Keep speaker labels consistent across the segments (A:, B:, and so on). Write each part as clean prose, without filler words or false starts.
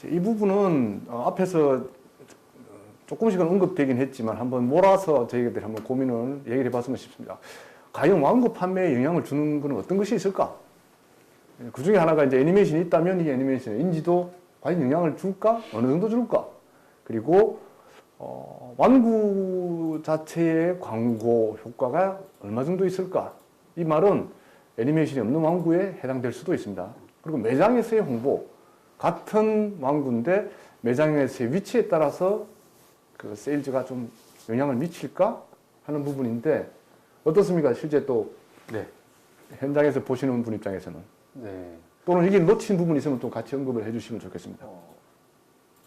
A: 이 부분은 앞에서 조금씩은 언급되긴 했지만 한번 몰아서 저희들이 한번 고민을 얘기를 해봤으면 싶습니다. 과연 완구 판매에 영향을 주는 것은 어떤 것이 있을까? 그 중에 하나가 이제 애니메이션이 있다면 이 애니메이션의 인지도 과연 영향을 줄까? 어느 정도 줄까? 그리고 완구 자체의 광고 효과가 얼마 정도 있을까? 이 말은 애니메이션이 없는 완구에 해당될 수도 있습니다. 그리고 매장에서의 홍보, 같은 완구인데 매장에서의 위치에 따라서 그 세일즈가 좀 영향을 미칠까 하는 부분인데 어떻습니까? 실제 또
B: 네.
A: 현장에서 보시는 분 입장에서는
B: 네.
A: 또는 이게 놓친 부분이 있으면 또 같이 언급을 해주시면 좋겠습니다.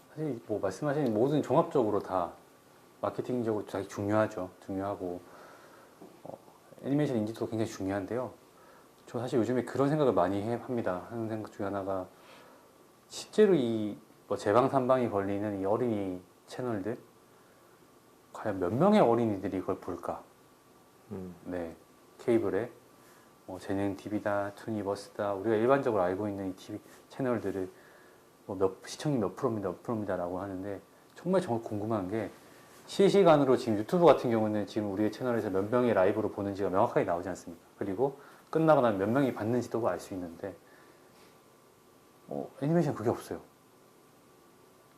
B: 사실 뭐 말씀하신 모든 종합적으로 다 마케팅적으로 되게 중요하죠. 중요하고 애니메이션 인지도도 굉장히 중요한데요. 저 사실 요즘에 그런 생각을 많이 합니다. 하는 생각 중에 하나가 실제로 이 뭐 재방산방이 걸리는 이 어린이 채널들 과연 몇 명의 어린이들이 이걸 볼까? 네, 케이블에 뭐 재능 TV다, 투니버스다 우리가 일반적으로 알고 있는 이 TV 채널들을 뭐 시청률 몇 프로입니다라고 하는데 정말 궁금한 게 실시간으로 지금 유튜브 같은 경우는 지금 우리의 채널에서 몇 명이 라이브로 보는지가 명확하게 나오지 않습니까? 그리고 끝나고 나면 몇 명이 봤는지도 알 수 있는데 애니메이션 그게 없어요.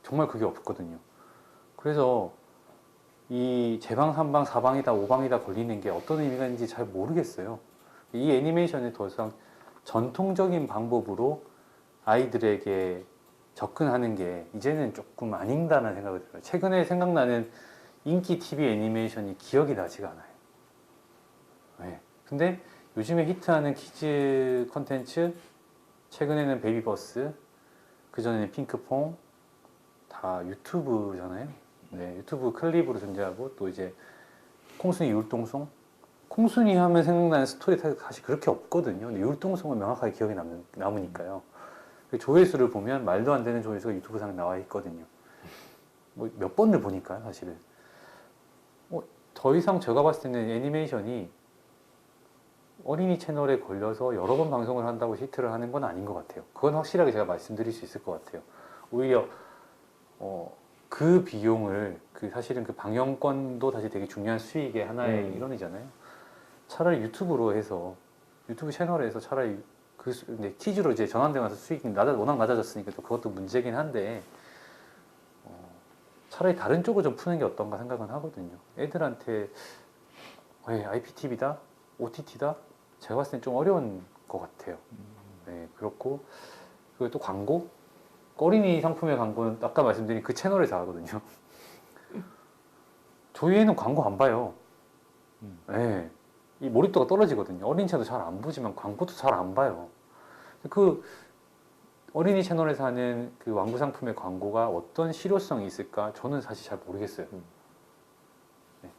B: 정말 그게 없거든요. 그래서 이 재방, 3방, 4방이다, 5방이다 걸리는 게 어떤 의미가 있는지 잘 모르겠어요. 이 애니메이션이 더 이상 전통적인 방법으로 아이들에게 접근하는 게 이제는 조금 아닌다는 생각이 들어요. 최근에 생각나는 인기 TV 애니메이션이 기억이 나지가 않아요. 네. 근데 요즘에 히트하는 키즈 컨텐츠, 최근에는 베이비버스, 그전에는 핑크퐁, 다 유튜브잖아요. 네, 유튜브 클립으로 존재하고 또 이제 콩순이 율동송? 콩순이 하면 생각나는 스토리 사실 그렇게 없거든요. 근데 율동송은 명확하게 기억에 남으니까요. 조회수를 보면 말도 안 되는 조회수가 유튜브상에 나와 있거든요. 뭐 몇 번을 보니까요, 사실은. 더 이상 제가 봤을 때는 애니메이션이 어린이 채널에 걸려서 여러 번 방송을 한다고 히트를 하는 건 아닌 것 같아요. 그건 확실하게 제가 말씀드릴 수 있을 것 같아요. 오히려 그 비용을 사실은 그 방영권도 사실 되게 중요한 수익의 하나의 일원이잖아요. 차라리 유튜브로 해서 유튜브 채널에서 차라리 근데 키즈로 이제 전환되면서 수익이 워낙 낮아졌으니까 또 그것도 문제긴 한데 차라리 다른 쪽을 좀 푸는 게 어떤가 생각은 하거든요. 애들한테 IPTV다, OTT다 제가 봤을 땐 좀 어려운 것 같아요. 네, 그렇고 그리고 또 광고? 어린이 상품의 광고는 아까 말씀드린 그 채널에서 하거든요. 저희 애는 광고 안 봐요. 네, 이 몰입도가 떨어지거든요. 어린이 채널도 잘 안 보지만 광고도 잘 안 봐요. 그 어린이 채널에서 하는 그 완구 상품의 광고가 어떤 실효성이 있을까? 저는 사실 잘 모르겠어요. 네.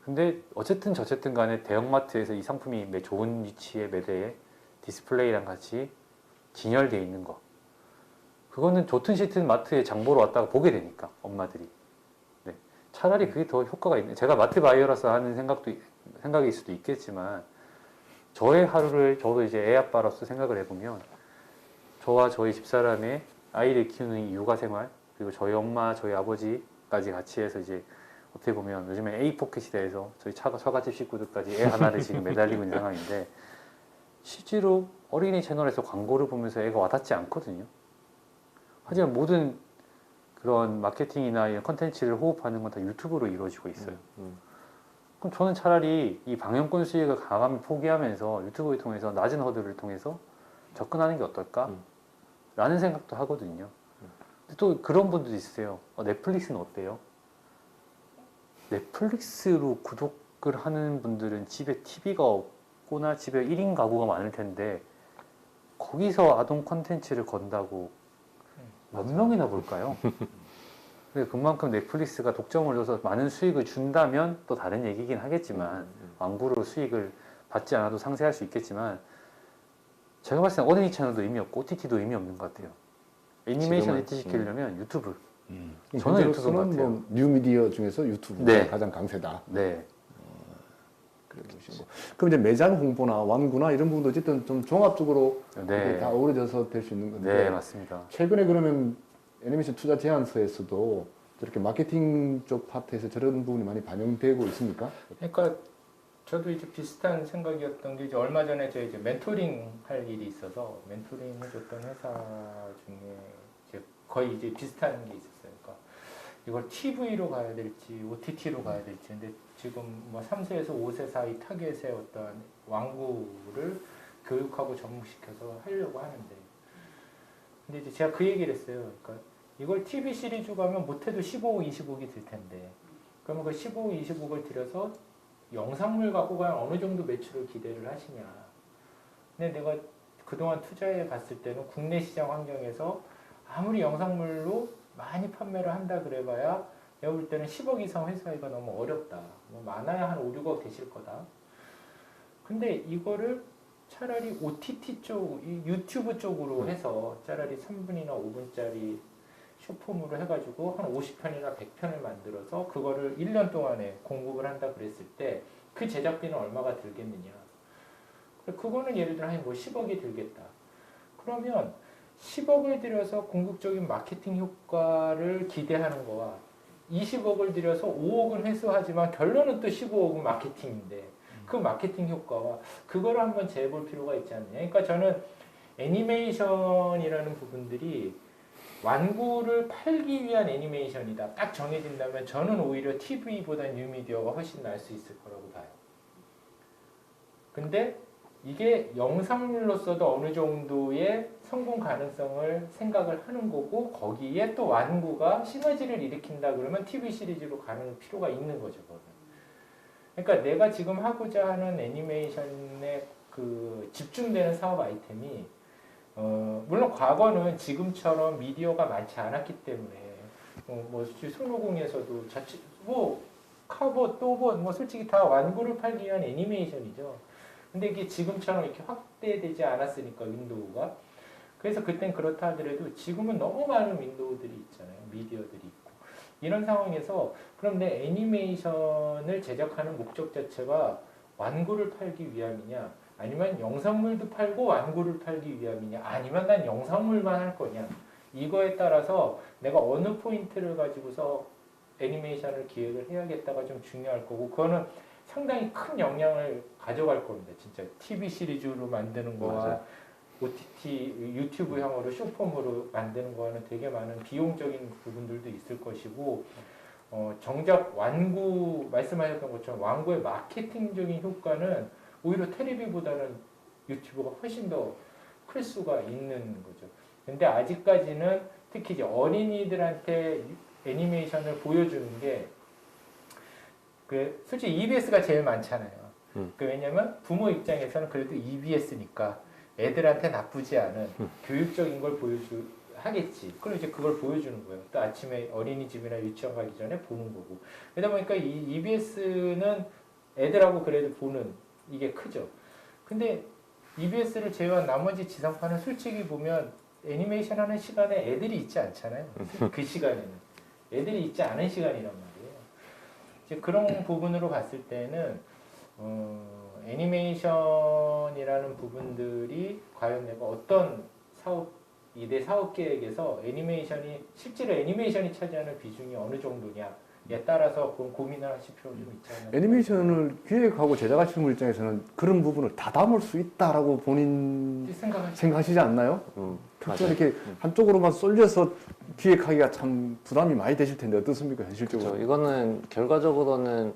B: 근데 어쨌든 저쨌든 간에 대형마트에서 이 상품이 좋은 위치에 매대에 디스플레이랑 같이 진열되어 있는 거. 그거는 좋든 싫든 마트에 장 보러 왔다가 보게 되니까 엄마들이. 네. 차라리 그게 더 효과가 있네. 제가 마트 바이어라서 하는 생각일 수도 있겠지만 저의 하루를 저도 이제 애 아빠로서 생각을 해보면 저와 저희 집사람의 아이를 키우는 이 육아 생활 그리고 저희 엄마, 저희 아버지까지 같이 해서 이제 어떻게 보면 요즘에 A4 시대에서 저희 처갓집 식구들까지 애 하나를 지금 매달리고 있는 상황인데 실제로 어린이 채널에서 광고를 보면서 애가 와닿지 않거든요. 하지만 모든 그런 마케팅이나 이런 컨텐츠를 호흡하는 건 다 유튜브로 이루어지고 있어요. 그럼 저는 차라리 이 방영권 수익을 과감히 포기하면서 유튜브를 통해서 낮은 허들을 통해서 접근하는 게 어떨까? 라는 생각도 하거든요. 근데 또 그런 분들도 있으세요. 넷플릭스는 어때요? 넷플릭스로 구독을 하는 분들은 집에 TV가 없거나 집에 1인 가구가 많을 텐데 거기서 아동 컨텐츠를 건다고 몇 명이나 볼까요? 근데 그만큼 넷플릭스가 독점을 줘서 많은 수익을 준다면 또 다른 얘기긴 하겠지만 완구로 수익을 받지 않아도 상쇄할 수 있겠지만 제가 봤을 때 어린이 채널도 의미 없고 OTT도 의미 없는 것 같아요. 애니메이션 히트시키려면 유튜브.
A: 저는 유튜브는 뭐 뉴미디어 중에서 유튜브가
B: 네.
A: 가장 강세다.
B: 네.
A: 그런 것이고. 그럼 이제 매장 홍보나 완구나 이런 부분도 어쨌든 좀 종합적으로
B: 네.
A: 다 어우러져서 될 수 있는 건데.
B: 네, 맞습니다.
A: 최근에 그러면 애니메이션 투자 제안서에서도 저렇게 마케팅 쪽 파트에서 저런 부분이 많이 반영되고 있습니까?
C: 그러니까 저도 이제 비슷한 생각이었던 게 이제 얼마 전에 저 이제 멘토링 할 일이 있어서 멘토링 해줬던 회사 중에 이제 거의 이제 비슷한 게 있었어요. 그러니까 이걸 TV로 가야 될지 OTT로 가야 될지 근데 지금 뭐 3세에서 5세 사이 타겟의 어떤 완구를 교육하고 접목시켜서 하려고 하는데 근데 이제 제가 그 얘기를 했어요. 그러니까 이걸 TV 시리즈 가면 못해도 15억, 20억이 들 텐데 그러면 그 15억, 20억을 들여서 영상물 갖고 가면 어느 정도 매출을 기대를 하시냐. 근데 내가 그동안 투자해 봤을 때는 국내 시장 환경에서 아무리 영상물로 많이 판매를 한다 그래봐야 내가 볼 때는 10억 이상 회사이가 너무 어렵다. 뭐 많아야 한 5, 6억 되실 거다. 근데 이거를 차라리 OTT 쪽, 이 유튜브 쪽으로 해서 차라리 3분이나 5분짜리 쇼폼으로 해가지고 한 50편이나 100편을 만들어서 그거를 1년 동안에 공급을 한다 그랬을 때 그 제작비는 얼마가 들겠느냐. 그거는 예를 들어 한 뭐 10억이 들겠다. 그러면 10억을 들여서 궁극적인 마케팅 효과를 기대하는 거와 20억을 들여서 5억은 회수하지만 결론은 또 15억은 마케팅인데 그 마케팅 효과와 그거를 한번 재볼 필요가 있지 않느냐. 그러니까 저는 애니메이션이라는 부분들이 완구를 팔기 위한 애니메이션이다. 딱 정해진다면 저는 오히려 TV보다 뉴미디어가 훨씬 나을 수 있을 거라고 봐요. 근데 이게 영상물로서도 어느 정도의 성공 가능성을 생각을 하는 거고 거기에 또 완구가 시너지를 일으킨다 그러면 TV 시리즈로 가는 필요가 있는 거죠. 그러면. 그러니까 내가 지금 하고자 하는 애니메이션에 그 집중되는 사업 아이템이 물론 과거는 지금처럼 미디어가 많지 않았기 때문에 뭐 손오공에서도 자체 뭐 카보 또봇 뭐 솔직히 다 완구를 팔기 위한 애니메이션이죠. 근데 이게 지금처럼 이렇게 확대되지 않았으니까 윈도우가 그래서 그땐 그렇다 하더라도 지금은 너무 많은 윈도우들이 있잖아요. 미디어들이 있고 이런 상황에서 그럼 내 애니메이션을 제작하는 목적 자체가 완구를 팔기 위함이냐 아니면 영상물도 팔고 완구를 팔기 위함이냐 아니면 난 영상물만 할 거냐 이거에 따라서 내가 어느 포인트를 가지고서 애니메이션을 기획을 해야겠다가 좀 중요할 거고 그거는 상당히 큰 영향을 가져갈 겁니다. 진짜 TV 시리즈로 만드는 거와
B: 맞아요.
C: OTT 유튜브형으로 쇼폼으로 만드는 거는 되게 많은 비용적인 부분들도 있을 것이고 정작 완구 말씀하셨던 것처럼 완구의 마케팅적인 효과는 오히려 테레비보다는 유튜브가 훨씬 더 클 수가 있는 거죠. 근데 아직까지는 특히 이제 어린이들한테 애니메이션을 보여주는 게 솔직히 EBS가 제일 많잖아요. 왜냐면 부모 입장에서는 그래도 EBS니까 애들한테 나쁘지 않은 교육적인 걸 하겠지. 그럼 이제 그걸 보여주는 거예요. 또 아침에 어린이집이나 유치원 가기 전에 보는 거고. 그러다 보니까 이 EBS는 애들하고 그래도 보는 이게 크죠. 근데 EBS를 제외한 나머지 지상파는 솔직히 보면 애니메이션 하는 시간에 애들이 있지 않잖아요. 그 시간에는. 애들이 있지 않은 시간이란 말이에요. 이제 그런 부분으로 봤을 때는 애니메이션이라는 부분들이 과연 내가 어떤 내 사업 계획에서 실제로 애니메이션이 차지하는 비중이 어느 정도냐에 따라서 고민을 하실 필요가 좀 있지 않나.
A: 애니메이션을 기획하고 제작하시는 분 입장에서는 그런 부분을 다 담을 수 있다라고 본인 생각하시지 않나요? 특히 이렇게 한쪽으로만 쏠려서 기획하기가 참 부담이 많이 되실 텐데 어떻습니까 현실적으로?
D: 그렇죠. 이거는 결과적으로는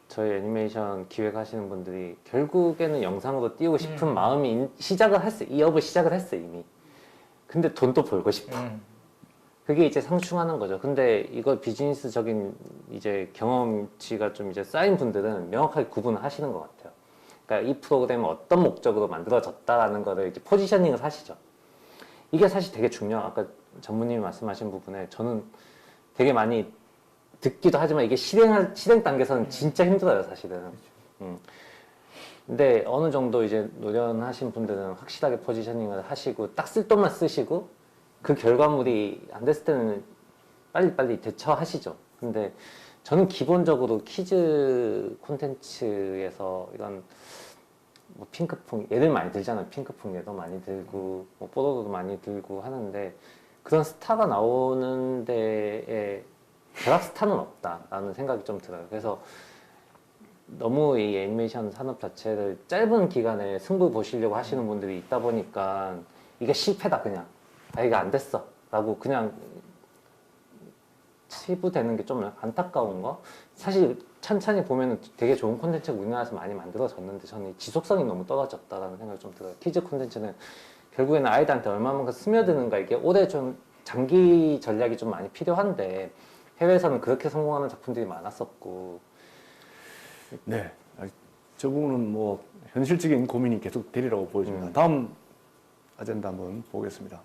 D: 저희 애니메이션 기획하시는 분들이 결국에는 영상으로 띄우고 싶은 마음이 이 업을 시작을 했어요 이미. 근데 돈도 벌고 싶어. 그게 이제 상충하는 거죠. 근데 이거 비즈니스적인 이제 경험치가 좀 이제 쌓인 분들은 명확하게 구분을 하시는 것 같아요. 그러니까 이 프로그램은 어떤 목적으로 만들어졌다라는 거를 이제 포지셔닝을 하시죠. 이게 사실 되게 중요해요. 아까 전무님이 말씀하신 부분에 저는 되게 많이 듣기도 하지만 이게 실행 단계에서는 진짜 힘들어요, 사실은. 근데 어느 정도 이제 노련하신 분들은 확실하게 포지셔닝을 하시고 딱 쓸 돈만 쓰시고 그 결과물이 안 됐을 때는 빨리빨리 대처하시죠. 근데 저는 기본적으로 키즈 콘텐츠에서 이런 뭐 핑크퐁 얘들 많이 들잖아요. 핑크퐁 얘도 많이 들고 뭐 뽀로로도 많이 들고 하는데 그런 스타가 나오는 데에 벼락스타는 없다라는 생각이 좀 들어요. 그래서 너무 이 애니메이션 산업 자체를 짧은 기간에 승부 보시려고 하시는 분들이 있다 보니까 이게 실패다 그냥 이게 안 됐어 라고 그냥 치부되는 게 좀 안타까운 거. 사실 찬찬히 보면 되게 좋은 콘텐츠가 우리나라에서 많이 만들어졌는데 저는 이 지속성이 너무 떨어졌다라는 생각이 좀 들어요. 키즈 콘텐츠는 결국에는 아이들한테 얼마만큼 스며드는가 이게 오래 좀 장기 전략이 좀 많이 필요한데 해외에서는 그렇게 성공하는 작품들이 많았었고.
A: 네. 저 부분은 뭐 현실적인 고민이 계속 되리라고 보여집니다. 다음 아젠다 한번 보겠습니다.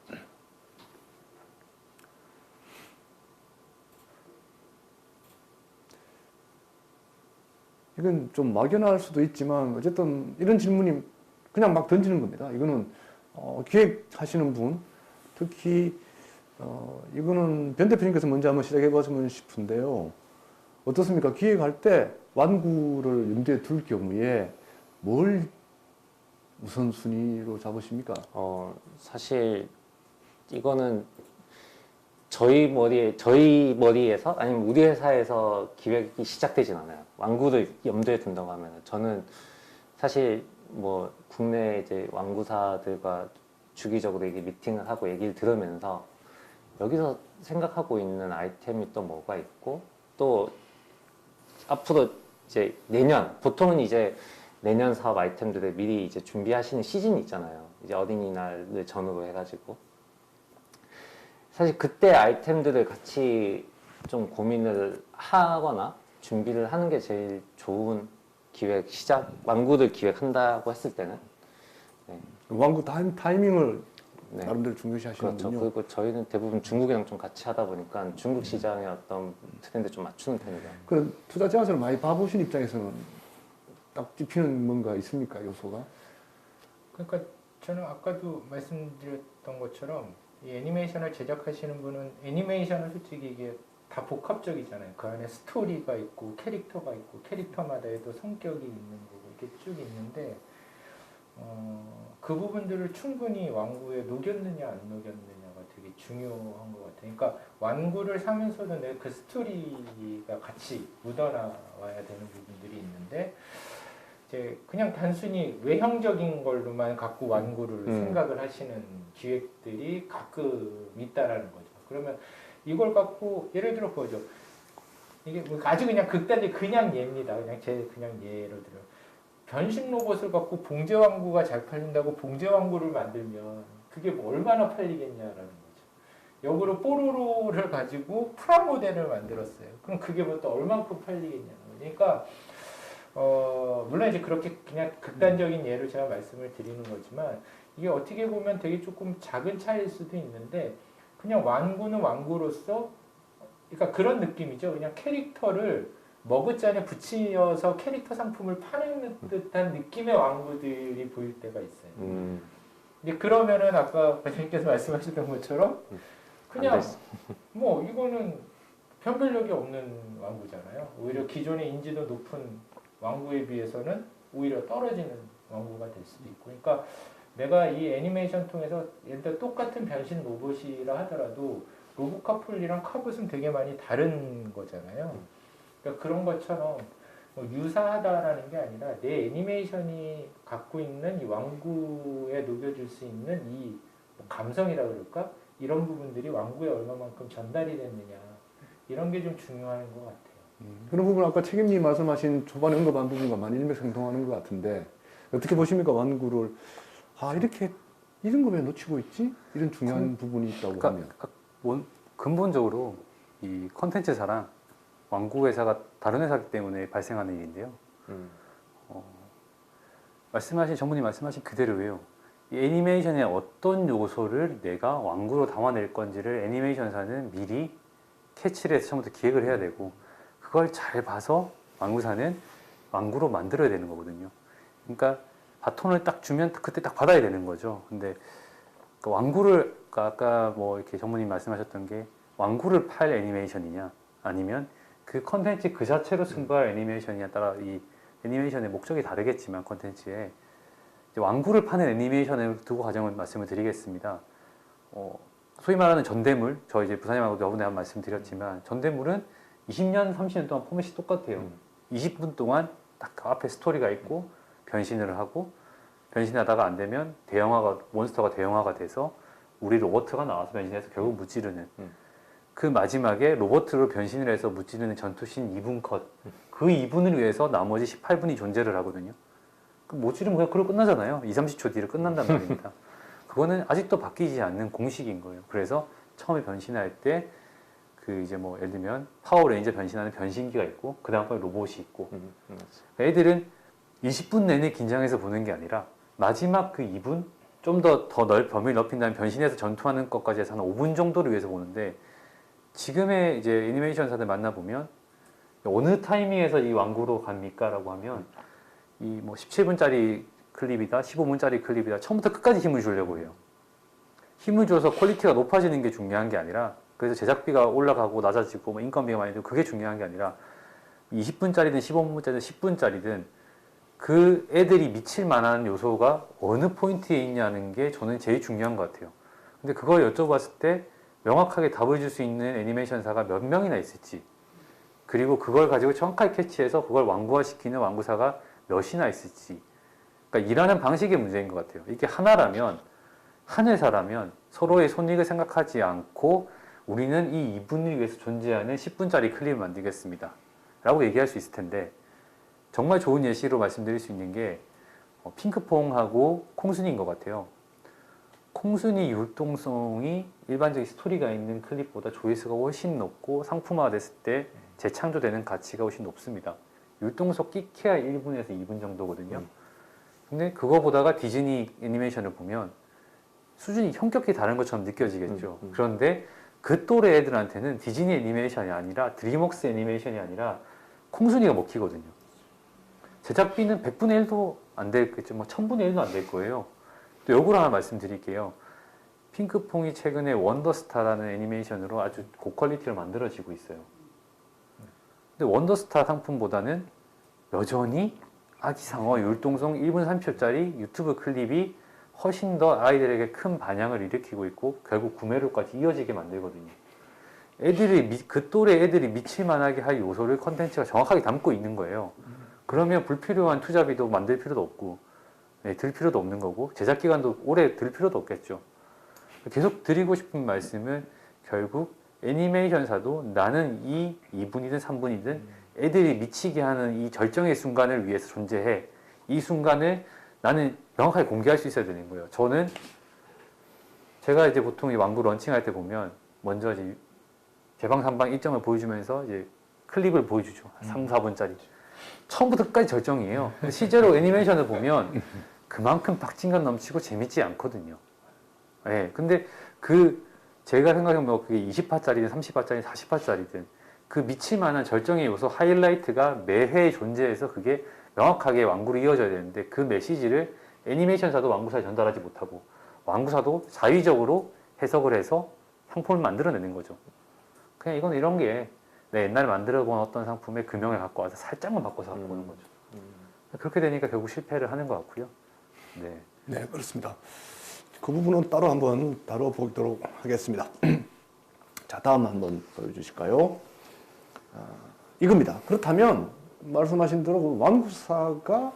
A: 이건 좀 막연할 수도 있지만 어쨌든 이런 질문이 그냥 막 던지는 겁니다. 이거는 기획하시는 분, 특히 이거는 변 대표님께서 먼저 한번 시작해 봤으면 싶은데요. 어떻습니까? 기획할 때 완구를 염두에 둘 경우에 뭘 우선순위로 잡으십니까?
D: 사실 이거는 저희 머리에서 아니면 우리 회사에서 기획이 시작되진 않아요. 완구를 염두에 둔다고 하면 저는 사실 뭐 국내 이제 완구사들과 주기적으로 이게 미팅을 하고 얘기를 들으면서 여기서 생각하고 있는 아이템이 또 뭐가 있고 또 앞으로 이제 보통은 이제 내년 사업 아이템들을 미리 이제 준비하시는 시즌이 있잖아요. 이제 어린이날을 전후로 해가지고 사실 그때 아이템들을 같이 좀 고민을 하거나 준비를 하는 게 제일 좋은 완구를 기획한다고 했을 때는. 네.
A: 완구 타이밍을
D: 네.
A: 나름대로 중요시 하시는군요.
D: 그렇죠. 그리고 저희는 대부분 중국이랑 좀 같이 하다 보니까 중국 시장의 어떤 트렌드 좀 맞추는 편이에요.
A: 그럼 투자 제안서를 많이 봐보신 입장에서는 딱 찝히는 뭔가 있습니까? 요소가?
C: 그러니까 저는 아까도 말씀드렸던 것처럼 이 애니메이션을 제작하시는 분은 애니메이션은 솔직히 이게 다 복합적이잖아요. 그 안에 스토리가 있고 캐릭터가 있고 캐릭터마다에도 성격이 있는 거고 이렇게 쭉 있는데 그 부분들을 충분히 완구에 녹였느냐 안 녹였느냐가 되게 중요한 것 같아요. 그러니까 완구를 사면서도 내 그 스토리가 같이 묻어나와야 되는 부분들이 있는데 이제 그냥 단순히 외형적인 걸로만 갖고 완구를 생각을 하시는 기획들이 가끔 있다라는 거죠. 그러면 이걸 갖고 예를 들어 보죠. 이게 뭐 아주 그냥 극단적 그냥 예입니다. 그냥 예로 들어. 변신 로봇을 갖고 봉제왕구가 잘 팔린다고 봉제왕구를 만들면 그게 뭐 얼마나 팔리겠냐라는 거죠. 역으로 뽀로로를 가지고 프라모델을 만들었어요. 그럼 그게 뭐 또 얼만큼 팔리겠냐는 거죠. 그러니까 물론 이제 그렇게 그냥 극단적인 예를 제가 말씀을 드리는 거지만 이게 어떻게 보면 되게 조금 작은 차이일 수도 있는데 그냥 완구는 완구로서 그러니까 그런 느낌이죠. 그냥 캐릭터를 머그잔에 붙여서 캐릭터 상품을 파는 듯한 느낌의 완구들이 보일 때가 있어요. 근데 그러면은 아까 과장님께서 말씀하셨던 것처럼 그냥 뭐 이거는 변별력이 없는 완구잖아요. 오히려 기존의 인지도 높은 완구에 비해서는 오히려 떨어지는 완구가 될 수도 있고. 그러니까 내가 이 애니메이션 통해서 예를 들어 똑같은 변신 로봇이라 하더라도 로보카폴이랑 카봇은 되게 많이 다른 거잖아요. 그러니까 그런 것처럼 뭐 유사하다라는 게 아니라 내 애니메이션이 갖고 있는 이 완구에 녹여줄 수 있는 이 감성이라 그럴까? 이런 부분들이 완구에 얼마만큼 전달이 됐느냐 이런 게 좀 중요한 것 같아요.
A: 그런 부분 아까 책임님 말씀하신 초반에 언급한 부분과 많이 일맥상통하는 것 같은데 어떻게 보십니까? 완구를 이렇게 이런 거 왜 놓치고 있지? 이런 중요한 부분이 있다고 하면
B: 근본적으로 이 컨텐츠사랑 완구 회사가 다른 회사이기 때문에 발생하는 일인데요. 전문님 말씀하신 그대로예요. 이 애니메이션의 어떤 요소를 내가 완구로 담아낼 건지를 애니메이션사는 미리 캐치를 해서 처음부터 기획을 해야 되고 그걸 잘 봐서 완구사는 완구로 만들어야 되는 거거든요. 그러니까 바톤을 딱 주면 그때 딱 받아야 되는 거죠. 근데 그 완구를 아까 뭐 이렇게 전문님 말씀하셨던 게 완구를 팔 애니메이션이냐 아니면 그 컨텐츠 그 자체로 승부할 애니메이션이에 따라 이 애니메이션의 목적이 다르겠지만 컨텐츠에 이제 완구를 파는 애니메이션을 두고 가정을 말씀을 드리겠습니다. 소위 말하는 전대물, 저 이제 부사님하고 저번에 한 말씀 드렸지만 전대물은 20년, 30년 동안 포맷이 똑같아요. 20분 동안 딱 그 앞에 스토리가 있고 변신을 하고 변신하다가 안 되면 대형화가 몬스터가 대형화가 돼서 우리 로버트가 나와서 변신해서 결국 무찌르는 그 마지막에 로버트로 변신을 해서 무찌르는 전투씬 2분 컷. 그 2분을 위해서 나머지 18분이 존재를 하거든요. 그 무찌르면 그냥 그걸로 끝나잖아요. 2, 30초 뒤로 끝난단 말입니다. 그거는 아직도 바뀌지 않는 공식인 거예요. 그래서 처음에 변신할 때 그 이제 뭐 예를 들면 파워레인저 변신하는 변신기가 있고 그 다음번에 로봇이 있고 애들은 20분 내내 긴장해서 보는 게 아니라 마지막 그 2분 좀 더 범위를 넓힌 다음에 변신해서 전투하는 것까지 해서 한 5분 정도를 위해서 보는데 지금의 이제 애니메이션사들 만나보면 어느 타이밍에서 이 완구로 갑니까? 라고 하면 이 뭐 17분짜리 클립이다, 15분짜리 클립이다, 처음부터 끝까지 힘을 주려고 해요. 힘을 줘서 퀄리티가 높아지는 게 중요한 게 아니라 그래서 제작비가 올라가고 낮아지고 뭐 인건비가 많이 들고 그게 중요한 게 아니라 20분짜리든 15분짜리든 10분짜리든 그 애들이 미칠 만한 요소가 어느 포인트에 있냐는 게 저는 제일 중요한 것 같아요. 근데 그걸 여쭤봤을 때 명확하게 답을 줄 수 있는 애니메이션사가 몇 명이나 있을지 그리고 그걸 가지고 정확하게 캐치해서 그걸 완구화시키는 완구사가 몇이나 있을지 그러니까 일하는 방식의 문제인 것 같아요. 이게 하나라면 한 회사라면 서로의 손익을 생각하지 않고 우리는 이 2분을 위해서 존재하는 10분짜리 클립을 만들겠습니다 라고 얘기할 수 있을 텐데 정말 좋은 예시로 말씀드릴 수 있는 게 핑크퐁하고 콩순이인 것 같아요. 콩순이 율동성이 일반적인 스토리가 있는 클립보다 조회수가 훨씬 높고 상품화가 됐을 때 재창조되는 가치가 훨씬 높습니다. 율동성 끼케야 1분에서 2분 정도거든요. 근데 그거 보다가 디즈니 애니메이션을 보면 수준이 현격히 다른 것처럼 느껴지겠죠. 그런데 그 또래 애들한테는 디즈니 애니메이션이 아니라 드림웍스 애니메이션이 아니라 콩순이가 먹히거든요. 제작비는 100분의 1도 안 되겠죠. 뭐 1000분의 1도 안 될 거예요. 또 요걸 하나 말씀드릴게요. 핑크퐁이 최근에 원더스타라는 애니메이션으로 아주 고퀄리티로 만들어지고 있어요. 근데 원더스타 상품보다는 여전히 아기상어 율동성 1분 30초짜리 유튜브 클립이 훨씬 더 아이들에게 큰 반향을 일으키고 있고 결국 구매로까지 이어지게 만들거든요. 그 또래 애들이 미칠 만하게 할 요소를 컨텐츠가 정확하게 담고 있는 거예요. 그러면 불필요한 투자비도 만들 필요도 없고 들 필요도 없는 거고 제작 기간도 오래 들 필요도 없겠죠. 계속 드리고 싶은 말씀은 결국 애니메이션사도 나는 이 2분이든 3분이든 애들이 미치게 하는 이 절정의 순간을 위해서 존재해. 이 순간을 나는 명확하게 공개할 수 있어야 되는 거예요. 저는 제가 이제 보통 이 완구 런칭할 때 보면 먼저 이제 개방산방 일정을 보여주면서 이제 클립을 보여주죠. 3, 4분짜리. 처음부터 끝까지 절정이에요. 실제로 애니메이션을 보면 그만큼 박진감 넘치고 재밌지 않거든요. 예. 근데 제가 생각해보면 그게 20화짜리든 30화짜리든 40화짜리든 그 미칠 만한 절정의 요소 하이라이트가 매회 존재해서 그게 명확하게 완구로 이어져야 되는데 그 메시지를 애니메이션사도 완구사에 전달하지 못하고 완구사도 자의적으로 해석을 해서 상품을 만들어내는 거죠. 그냥 이건 이런 게 옛날에 만들어본 어떤 상품의 금형을 갖고 와서 살짝만 바꿔서 갖고 오는 거죠. 그렇게 되니까 결국 실패를 하는 것 같고요. 네.
A: 네, 그렇습니다. 그 부분은 따로 한번 다뤄보도록 하겠습니다. 자, 다음 한번 보여주실까요? 이겁니다. 그렇다면 말씀하신 대로 그 완구사가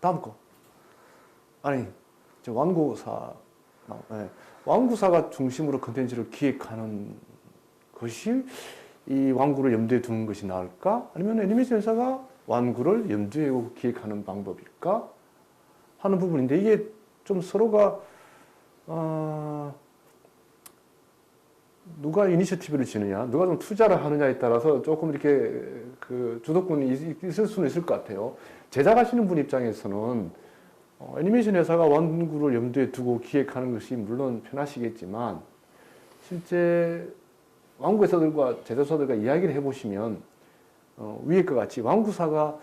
A: 다음 거 아니 완구사가 중심으로 컨텐츠를 기획하는 것이 이 완구를 염두에 두는 것이 나을까? 아니면 애니메이션 회사가 완구를 염두에 두고 기획하는 방법일까? 하는 부분인데 이게 좀 서로가 누가 이니셔티브를 지느냐, 누가 좀 투자를 하느냐에 따라서 조금 이렇게 그 주도권이 있을 수는 있을 것 같아요. 제작하시는 분 입장에서는 애니메이션 회사가 완구를 염두에 두고 기획하는 것이 물론 편하시겠지만 실제 완구 회사들과 제작사들과 이야기를 해보시면 위에 것 같이 완구사가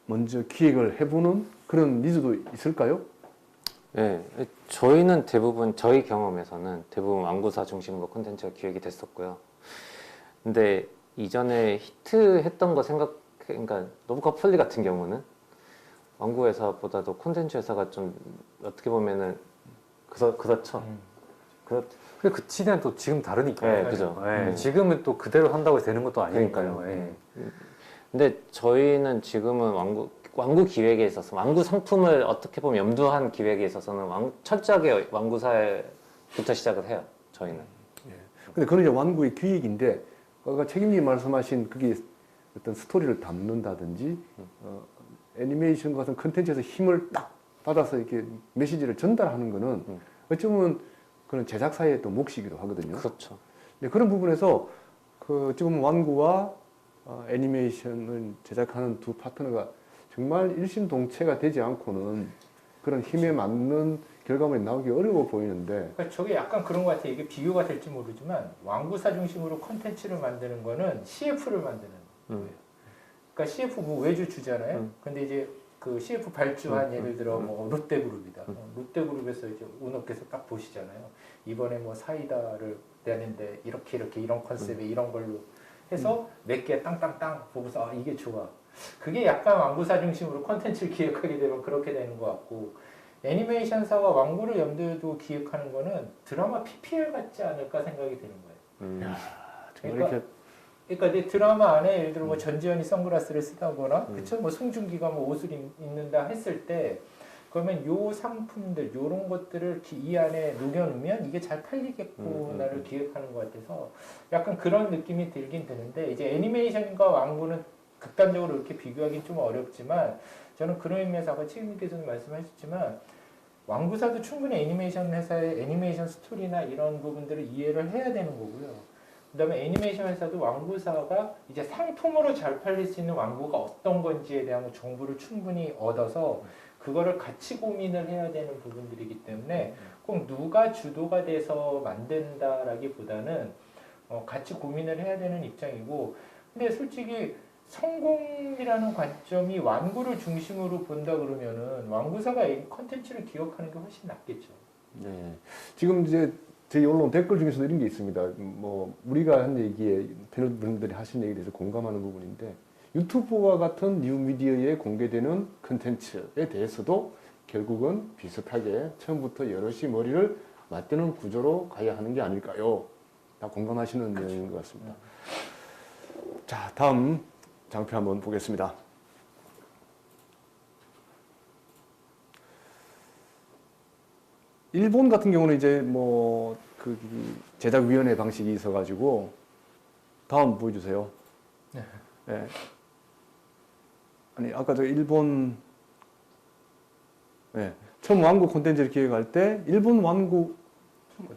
A: 먼저 기획을 해보는 그런 니즈도 있을까요?
D: 네, 저희는 대부분 저희 경험에서는 대부분 완구사 중심으로 콘텐츠가 기획이 됐었고요. 근데 이전에 히트했던 거 그러니까 노브카폴리 같은 경우는 완구 회사보다도 콘텐츠 회사가 좀 어떻게 보면은 그렇죠.
B: 근데 그 시대는 또 지금 다르니까.
D: 네, 그죠.
B: 예, 지금은 또 그대로 한다고 해서 되는 것도 아니니까요.
D: 그러니까요.
B: 예.
D: 근데 저희는 지금은 완구 기획에 있어서 완구 상품을 어떻게 보면 염두한 기획에 있어서는 철저하게 완구사부터 시작을 해요. 저희는.
A: 근데 그건 이제 완구의 기획인데, 아까 책임님이 말씀하신 그게 어떤 스토리를 담는다든지, 애니메이션 같은 컨텐츠에서 힘을 딱 받아서 이렇게 메시지를 전달하는 거는 어쩌면 그런 제작사의 또 몫이기도 하거든요.
D: 그렇죠.
A: 근데 그런 부분에서 어찌 보면 완구와 애니메이션을 제작하는 두 파트너가 정말 일심동체가 되지 않고는 그런 힘에 맞는 결과물이 나오기 어려워 보이는데,
C: 그러니까 저게 약간 그런 것 같아요. 이게 비교가 될지 모르지만 완구사 중심으로 콘텐츠를 만드는 거는 CF를 만드는 거예요. 그러니까 CF 뭐 외주 주잖아요. 근데 이제 그 CF 발주한 예를 들어 뭐 롯데그룹이다. 롯데그룹에서 이제 오너께서 딱 보시잖아요. 이번에 뭐 사이다를 내는데 이렇게 이런 컨셉에 이런 걸로 해서 몇 개 땅땅땅 보고서 아, 이게 좋아. 그게 약간 완구사 중심으로 콘텐츠를 기획하게 되면 그렇게 되는 것 같고, 애니메이션사가 완구를 염두에 두고 기획하는 거는 드라마 PPL 같지 않을까 생각이 드는 거예요.
A: 정말
C: 그러니까 내 드라마 안에 예를 들어 뭐 전지현이 선글라스를 쓰다거나 그쵸? 뭐 송중기가 뭐 옷을 입는다 했을 때 그러면 요 상품들 요런 것들을 이 안에 녹여놓으면 이게 잘 팔리겠구나를 기획하는 것 같아서 약간 그런 느낌이 들긴 드는데, 이제 애니메이션과 완구는 극단적으로 이렇게 비교하기는 좀 어렵지만 저는 그런 의미에서 아까 책임님께서는 말씀하셨지만 완구사도 충분히 애니메이션 회사의 애니메이션 스토리나 이런 부분들을 이해를 해야 되는 거고요. 그 다음에 애니메이션 회사도 완구사가 이제 상품으로 잘 팔릴 수 있는 완구가 어떤 건지에 대한 정보를 충분히 얻어서 그거를 같이 고민을 해야 되는 부분들이기 때문에 꼭 누가 주도가 돼서 만든다라기보다는 같이 고민을 해야 되는 입장이고, 근데 솔직히 성공이라는 관점이 완구를 중심으로 본다 그러면은 완구사가 컨텐츠를 기억하는 게 훨씬 낫겠죠.
A: 네. 지금 이제 저희 언론 댓글 중에서도 이런 게 있습니다. 뭐 우리가 한 얘기에 패널분들이 하신 얘기에 대해서 공감하는 부분인데, 유튜브와 같은 뉴미디어에 공개되는 컨텐츠에 대해서도 결국은 비슷하게 처음부터 여럿이 머리를 맞대는 구조로 가야 하는 게 아닐까요? 다 공감하시는 내용인 것 같습니다. 자, 다음 장표 한번 보겠습니다. 일본 같은 경우는 이제 뭐 그 제작위원회 방식이 있어가지고, 다음 보여주세요. 네. 아니 아까 저 일본, 네, 처음 완구 콘텐츠를 기획할 때 일본 완구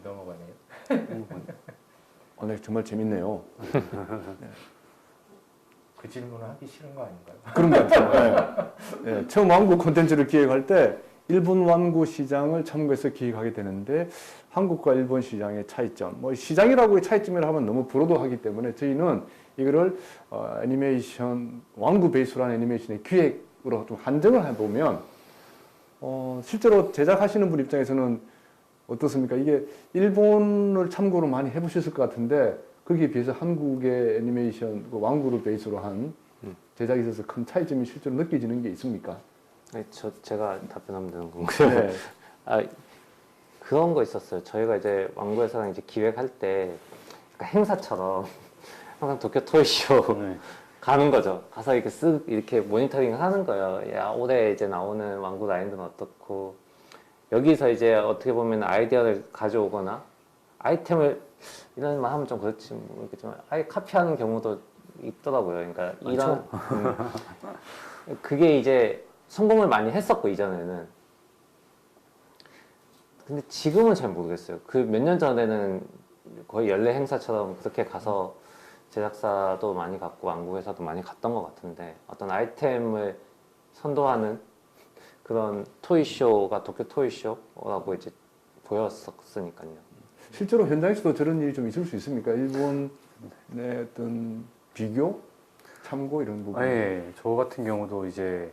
C: 넘어가네요.
A: 네, 정말 재밌네요.
C: 그 질문을 하기 싫은 거 아닌가요?
A: 그런 것 같아요. 네. 네, 처음 완구 콘텐츠를 기획할 때 일본 완구 시장을 참고해서 기획하게 되는데, 한국과 일본 시장의 차이점, 뭐 시장이라고 차이점이라 하면 너무 불호도하기 때문에 저희는 이거를 애니메이션 완구 베이스로 한 애니메이션의 기획으로 좀 한정을 해보면, 실제로 제작하시는 분 입장에서는 어떻습니까? 이게 일본을 참고로 많이 해보셨을 것 같은데, 거기에 비해서 한국의 애니메이션 그 완구를 베이스로 한 제작에 있어서 큰 차이점이 실제로 느껴지는 게 있습니까?
D: 네, 제가 답변하면 되는 건가요?
A: 네.
D: 그런 거 있었어요. 저희가 이제 완구회사랑 이제 기획할 때 약간 행사처럼 항상 도쿄 토이쇼 가는 거죠. 가서 이렇게 이렇게 모니터링 하는 거예요. 야, 올해 이제 나오는 완구 라인들은 어떻고, 여기서 이제 어떻게 보면 아이디어를 가져오거나 아이템을 이런 말 하면 좀 그렇지 모르겠지만 아예 카피하는 경우도 있더라고요. 그러니까 이런 그게 이제 성공을 많이 했었고 이전에는. 근데 지금은 잘 모르겠어요. 그 몇 년 전에는 거의 연례 행사처럼 그렇게 가서 제작사도 많이 갔고 완구 회사도 많이 갔던 것 같은데, 어떤 아이템을 선도하는 그런 토이쇼가 도쿄 토이쇼라고 이제 보였었으니까요.
A: 실제로 현장에서도 저런 일이 좀 있을 수 있습니까? 일본의 어떤 비교, 참고 이런 부분.
B: 네, 저 같은 경우도 이제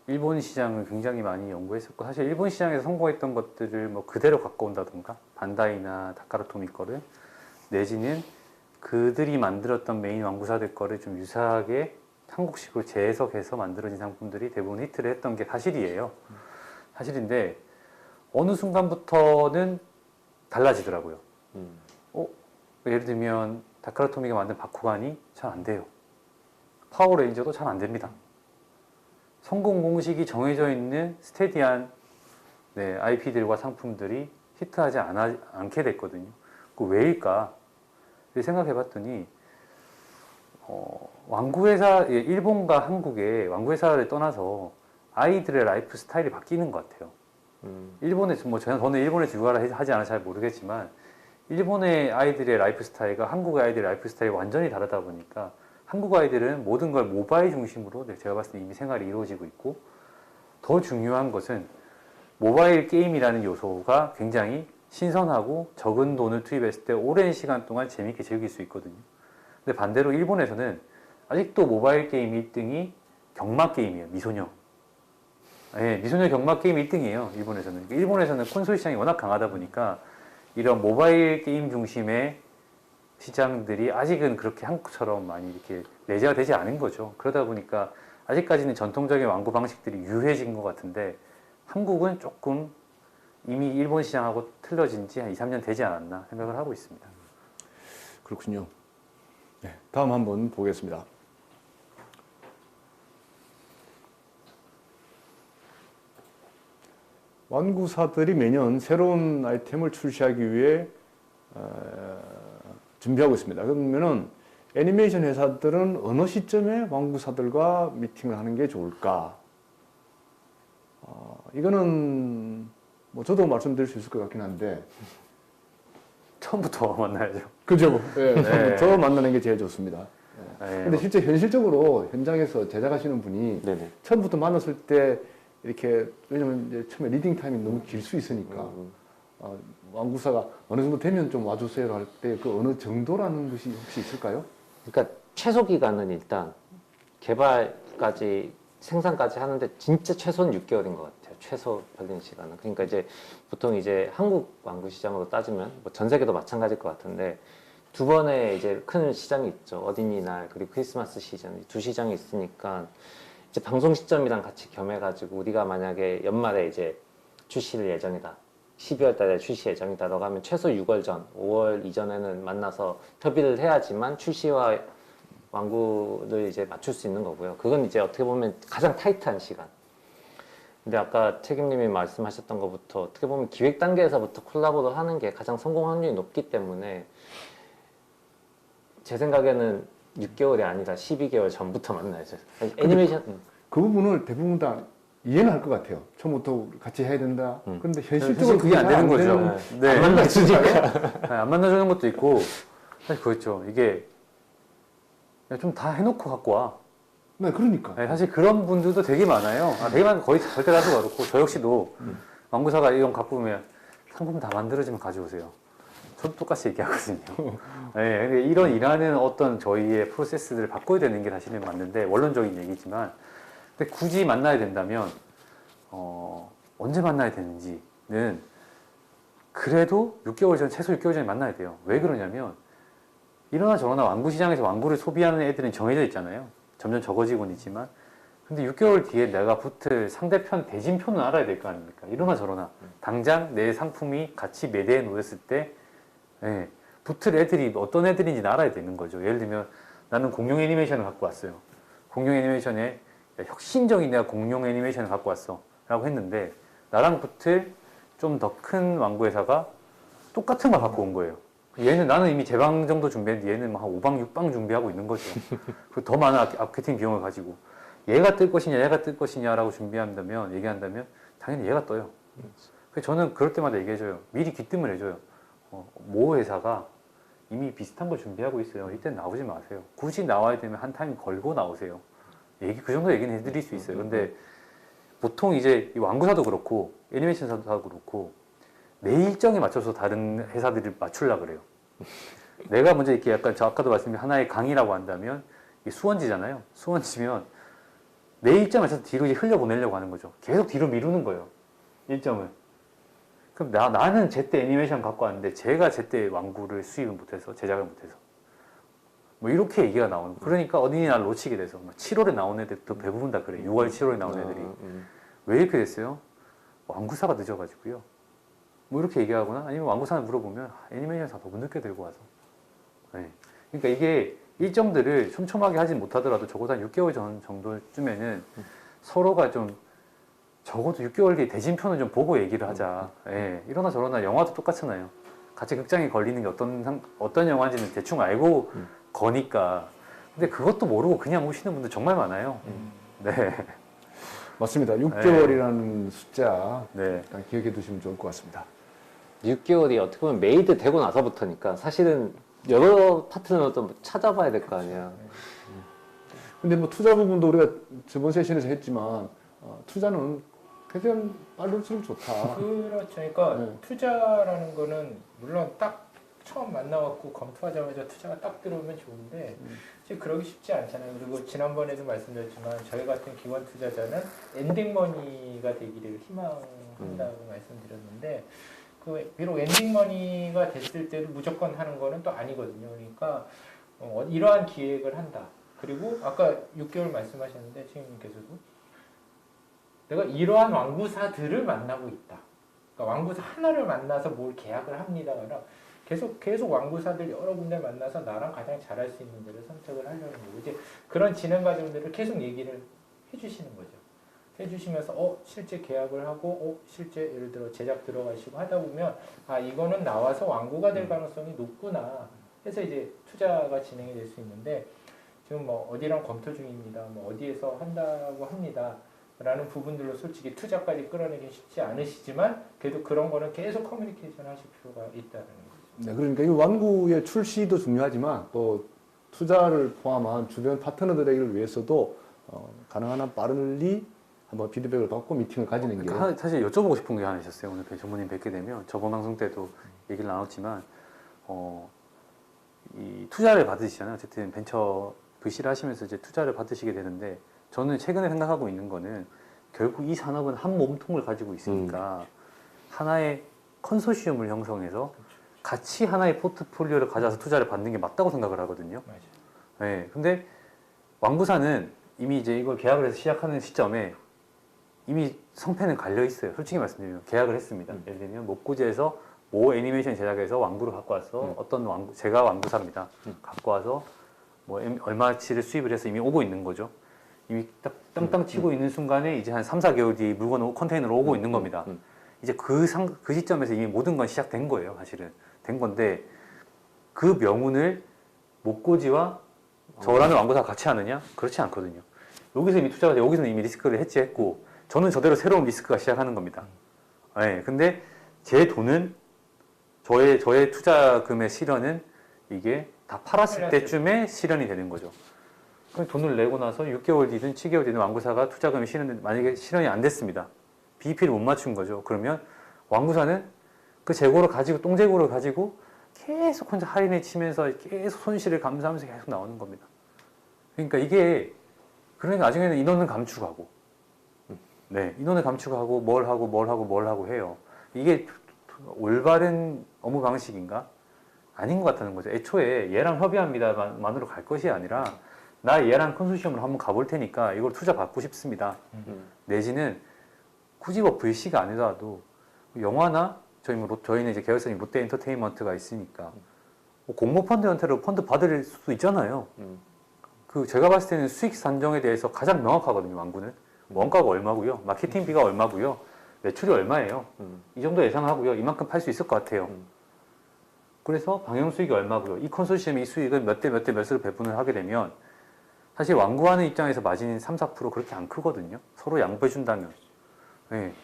B: 일본 시장을 굉장히 많이 연구했었고 사실 일본 시장에서 성공했던 것들을 뭐 그대로 갖고 온다던가 반다이나 다카라토미 거를 내지는 그들이 만들었던 메인 왕구사들 거를 좀 유사하게 한국식으로 재해석해서 만들어진 상품들이 대부분 히트를 했던 게 사실이에요. 사실인데 어느 순간부터는 달라지더라고요. 예를 들면 다카라토미가 만든 바쿠간이 잘 안 돼요. 파워레인저도 잘 안 됩니다. 성공 공식이 정해져 있는 스테디한 IP들과 상품들이 히트하지 않게 됐거든요. 그 왜일까? 생각해봤더니 왕구회사, 일본과 한국의 왕구회사를 떠나서 아이들의 라이프 스타일이 바뀌는 것 같아요. 일본에서 저는 일본에서 육아를 하지 않아 잘 모르겠지만 일본의 아이들의 라이프 스타일과 한국의 아이들의 라이프 스타일이 완전히 다르다 보니까 한국 아이들은 모든 걸 모바일 중심으로 제가 봤을 때 이미 생활이 이루어지고 있고 더 중요한 것은 모바일 게임이라는 요소가 굉장히 신선하고 적은 돈을 투입했을 때 오랜 시간 동안 재밌게 즐길 수 있거든요. 근데 반대로 일본에서는 아직도 모바일 게임 1등이 경마 게임이에요. 미소녀. 네, 미소녀 경마 게임 1등이에요. 일본에서는. 일본에서는 콘솔 시장이 워낙 강하다 보니까 이런 모바일 게임 중심의 시장들이 아직은 그렇게 한국처럼 많이 이렇게 내재가 되지 않은 거죠. 그러다 보니까 아직까지는 전통적인 왕구 방식들이 유해진 것 같은데 한국은 조금 이미 일본 시장하고 틀려진 지 한 2, 3년 되지 않았나 생각을 하고 있습니다.
A: 그렇군요. 네, 다음 한번 보겠습니다. 완구사들이 매년 새로운 아이템을 출시하기 위해 준비하고 있습니다. 그러면은 애니메이션 회사들은 어느 시점에 완구사들과 미팅을 하는 게 좋을까? 이거는 뭐 저도 말씀드릴 수 있을 것 같긴 한데
B: 처음부터 만나야죠.
A: 그죠? 네,
B: 네.
A: 처음부터 만나는 게 제일 좋습니다.
B: 네.
A: 근데 실제 현실적으로 현장에서 제작하시는 분이
D: 네네.
A: 처음부터 만났을 때 이렇게 왜냐면 이제 처음에 리딩 타임이 너무 길 수 있으니까 왕구사가 어느 정도 되면 좀 와주세요 할 때 그 어느 정도라는 것이 혹시 있을까요?
D: 그러니까 최소 기간은 일단 개발까지 생산까지 하는데 진짜 최소는 6개월인 것 같아요. 최소 걸리는 시간은. 그러니까 이제 보통 이제 한국 왕구 시장으로 따지면 뭐 전 세계도 마찬가지일 것 같은데 두 번의 이제 큰 시장이 있죠. 어린이날 그리고 크리스마스 시즌 두 시장이 있으니까 이제 방송 시점이랑 같이 겸해가지고 우리가 만약에 연말에 이제 출시를 예정이다. 12월 달에 출시 예정이다라고 하면 최소 6월 전, 5월 이전에는 만나서 협의를 해야지만 출시와 완구를 이제 맞출 수 있는 거고요. 그건 이제 어떻게 보면 가장 타이트한 시간. 근데 아까 책임님이 말씀하셨던 것부터 어떻게 보면 기획 단계에서부터 콜라보를 하는 게 가장 성공 확률이 높기 때문에 제 생각에는 6개월이 아니라 12개월 전부터 만나야죠. 애니메이션.
A: 그 부분을 대부분 다 이해는 할 것 같아요. 처음부터 같이 해야 된다. 그런데
B: 사실
A: 현실적으로
B: 그게 안 되는 거죠. 네.
D: 안 만나주니까.
B: 네, 안 만나주는 것도 있고 사실 그렇죠. 이게 좀 다 해놓고 갖고 와.
A: 네, 그러니까.
B: 네, 사실 그런 분들도 되게 많아요. 되게 많은 거의 절대 다수 그렇고 저 역시도 왕구사가 이런 갖고 오면 상품 다 만들어지면 가져오세요. 저도 똑같이 얘기하거든요. 네, 근데 이런 일하는 어떤 저희의 프로세스들을 바꿔야 되는 게 사실은 맞는데 원론적인 얘기지만 근데 굳이 만나야 된다면 언제 만나야 되는지는 그래도 6개월 전 최소 6개월 전에 만나야 돼요. 왜 그러냐면 이러나 저러나 왕구 시장에서 왕구를 소비하는 애들은 정해져 있잖아요. 점점 적어지고는 있지만 근데 6개월 뒤에 내가 붙을 상대편 대진표는 알아야 될 거 아닙니까? 이러나 저러나 당장 내 상품이 같이 매대에 놓였을 때 붙을 애들이 어떤 애들인지 알아야 되는 거죠. 예를 들면 나는 공룡 애니메이션을 갖고 왔어요. 공룡 애니메이션에 혁신적인 내가 공룡 애니메이션을 갖고 왔어 라고 했는데 나랑 붙을 좀 더 큰 왕구 회사가 똑같은 걸 갖고 온 거예요. 얘는 나는 이미 제방 정도 준비했는데 얘는 한 5방, 6방 준비하고 있는 거죠. 그리고 더 많은 마케팅 비용을 가지고 얘가 뜰 것이냐 얘가 뜰 것이냐라고 준비한다면 얘기한다면 당연히 얘가 떠요. 그래서 저는 그럴 때마다 얘기해줘요. 미리 귀뜸을 해줘요. 모 회사가 이미 비슷한 걸 준비하고 있어요. 이때는 나오지 마세요. 굳이 나와야 되면 한 타임 걸고 나오세요. 그 정도 얘기는 해드릴 수 있어요. 근데 보통 이제 이 왕구사도 그렇고 애니메이션사도 그렇고 내 일정에 맞춰서 다른 회사들을 맞추려고 그래요. 내가 먼저 이렇게 약간 저 아까도 말씀드린 하나의 강의라고 한다면 이게 수원지잖아요. 수원지면 내 일정에서 뒤로 이제 흘려보내려고 하는 거죠. 계속 뒤로 미루는 거예요. 일정을. 그럼 나는 제때 애니메이션 갖고 왔는데 제가 제때 왕구를 수입을 못해서 제작을 못해서 뭐 이렇게 얘기가 나오는 거예요. 그러니까 어린이날 놓치게 돼서 7월에 나온 애들도 대부분 다 그래요. 6월, 7월에 나온 애들이. 왜 이렇게 됐어요? 왕구사가 늦어가지고요. 뭐 이렇게 얘기하거나 아니면 왕구사를 물어보면 애니메이션사 너무 늦게 들고 와서. 네. 그러니까 이게 일정들을 촘촘하게 하진 못하더라도 적어도 한 6개월 전 정도쯤에는 서로가 좀 적어도 6개월 뒤에 대진표는 좀 보고 얘기를 하자. 예, 이러나 저러나 영화도 똑같잖아요. 같이 극장에 걸리는 게 어떤 영화인지는 대충 알고 거니까. 근데 그것도 모르고 그냥 오시는 분들 정말 많아요. 네.
A: 맞습니다. 6개월이라는 숫자
B: 네.
A: 일단 기억해 두시면 좋을 것 같습니다.
D: 6개월이 어떻게 보면 메이드 되고 나서부터니까 사실은 여러 파트너도 찾아봐야 될 거 아니야.
A: 근데 뭐 투자 부분도 우리가 저번 세션에서 했지만 투자는 최대한 빠를수록 좋다.
C: 그렇죠. 그러니까
A: 네.
C: 투자라는 거는 물론 딱 처음 만나갖고 검토하자마자 투자가 딱 들어오면 좋은데 이제 그러기 쉽지 않잖아요. 그리고 지난번에도 말씀드렸지만 저희 같은 기관 투자자는 엔딩머니가 되기를 희망한다고 말씀드렸는데 그 비록 엔딩머니가 됐을 때도 무조건 하는 거는 또 아니거든요. 그러니까 이러한 기획을 한다. 그리고 아까 6개월 말씀하셨는데 책임님께서도 내가 이러한 왕구사들을 만나고 있다. 그러니까 왕구사 하나를 만나서 뭘 계약을 합니다. 그러나 계속 왕구사들 여러 군데 만나서 나랑 가장 잘할 수 있는 데를 선택을 하려는 거고 이제 그런 진행 과정들을 계속 얘기를 해주시는 거죠. 해주시면서 실제 계약을 하고 실제 예를 들어 제작 들어가시고 하다 보면 아 이거는 나와서 왕구가 될 가능성이 높구나 해서 이제 투자가 진행이 될 수 있는데 지금 뭐 어디랑 검토 중입니다. 뭐 어디에서 한다고 합니다. 라는 부분들로 솔직히 투자까지 끌어내기 쉽지 않으시지만 그래도 그런 거는 계속 커뮤니케이션 하실 필요가 있다는 거죠.
A: 네, 그러니까 이 완구의 출시도 중요하지만 또 투자를 포함한 주변 파트너들에게 위해서도 가능한 한 빨리 한번 피드백을 받고 미팅을 가지는 게
B: 그러니까 사실 여쭤보고 싶은 게 하나 있었어요. 오늘 전문님 뵙게 되면 저번 방송 때도 얘기를 나눴지만 이 투자를 받으시잖아요. 어쨌든 벤처 VC를 하시면서 이제 투자를 받으시게 되는데 저는 최근에 생각하고 있는 거는 결국 이 산업은 한 몸통을 가지고 있으니까 하나의 컨소시엄을 형성해서 같이 하나의 포트폴리오를 가져와서 투자를 받는 게 맞다고 생각을 하거든요.
C: 맞아요.
B: 네, 근데 왕구사는 이미 이제 이걸 계약을 해서 시작하는 시점에 이미 성패는 갈려 있어요. 솔직히 말씀드리면 계약을 했습니다. 예를 들면 목고지에서 모 애니메이션 제작에서 왕구를 갖고 와서 어떤 왕구, 제가 왕구사입니다. 갖고 와서 뭐 얼마치를 수입을 해서 이미 오고 있는 거죠. 이미 딱 땅땅 치고 있는 순간에 이제 한 3, 4개월 뒤에 물건 컨테이너로 오고 있는 겁니다. 이제 그 시점에서 이미 모든 건 시작된 거예요. 사실은 된 건데 그 명운을 목고지와 저라는 왕구사가 같이 하느냐? 그렇지 않거든요. 여기서 이미 투자가 돼, 여기서는 이미 리스크를 해지했고 저는 저대로 새로운 리스크가 시작하는 겁니다. 네, 근데 제 돈은 저의 투자금의 실현은 이게 다 팔았을 때쯤에 실현이 되는 거죠. 그럼 돈을 내고 나서 6개월 뒤든 7개월 뒤든 왕구사가 투자금이 만약에 실현이 안 됐습니다. BEP를 못 맞춘 거죠. 그러면 왕구사는 그 재고를 가지고 똥재고를 가지고 계속 혼자 할인을 치면서 계속 손실을 감수하면서 계속 나오는 겁니다. 그러니까 이게 그러니까 나중에는 인원은 감축하고 네, 인원을 감축하고 뭘 하고 해요. 이게 올바른 업무 방식인가? 아닌 것 같다는 거죠. 애초에 얘랑 협의합니다만으로 갈 것이 아니라 나 얘랑 컨소시엄으로 한번 가볼 테니까 이걸 투자 받고 싶습니다. 내지는 굳이 뭐 VC가 아니더라도 영화나 저희는 이제 계열사인 롯데 엔터테인먼트가 있으니까 뭐 공모 펀드한테로 펀드 받을 수도 있잖아요. 그 제가 봤을 때는 수익 산정에 대해서 가장 명확하거든요. 왕구는 원가가 얼마고요, 마케팅비가 얼마고요, 매출이 얼마예요. 이 정도 예상하고요. 이만큼 팔 수 있을 것 같아요. 그래서 방영 수익이 얼마고요. 이 컨소시엄이 이 수익을 몇 대 몇으로 배분을 하게 되면 사실 왕구하는 입장에서 마진이 3, 4% 그렇게 안 크거든요. 서로 양보해준다면. 네.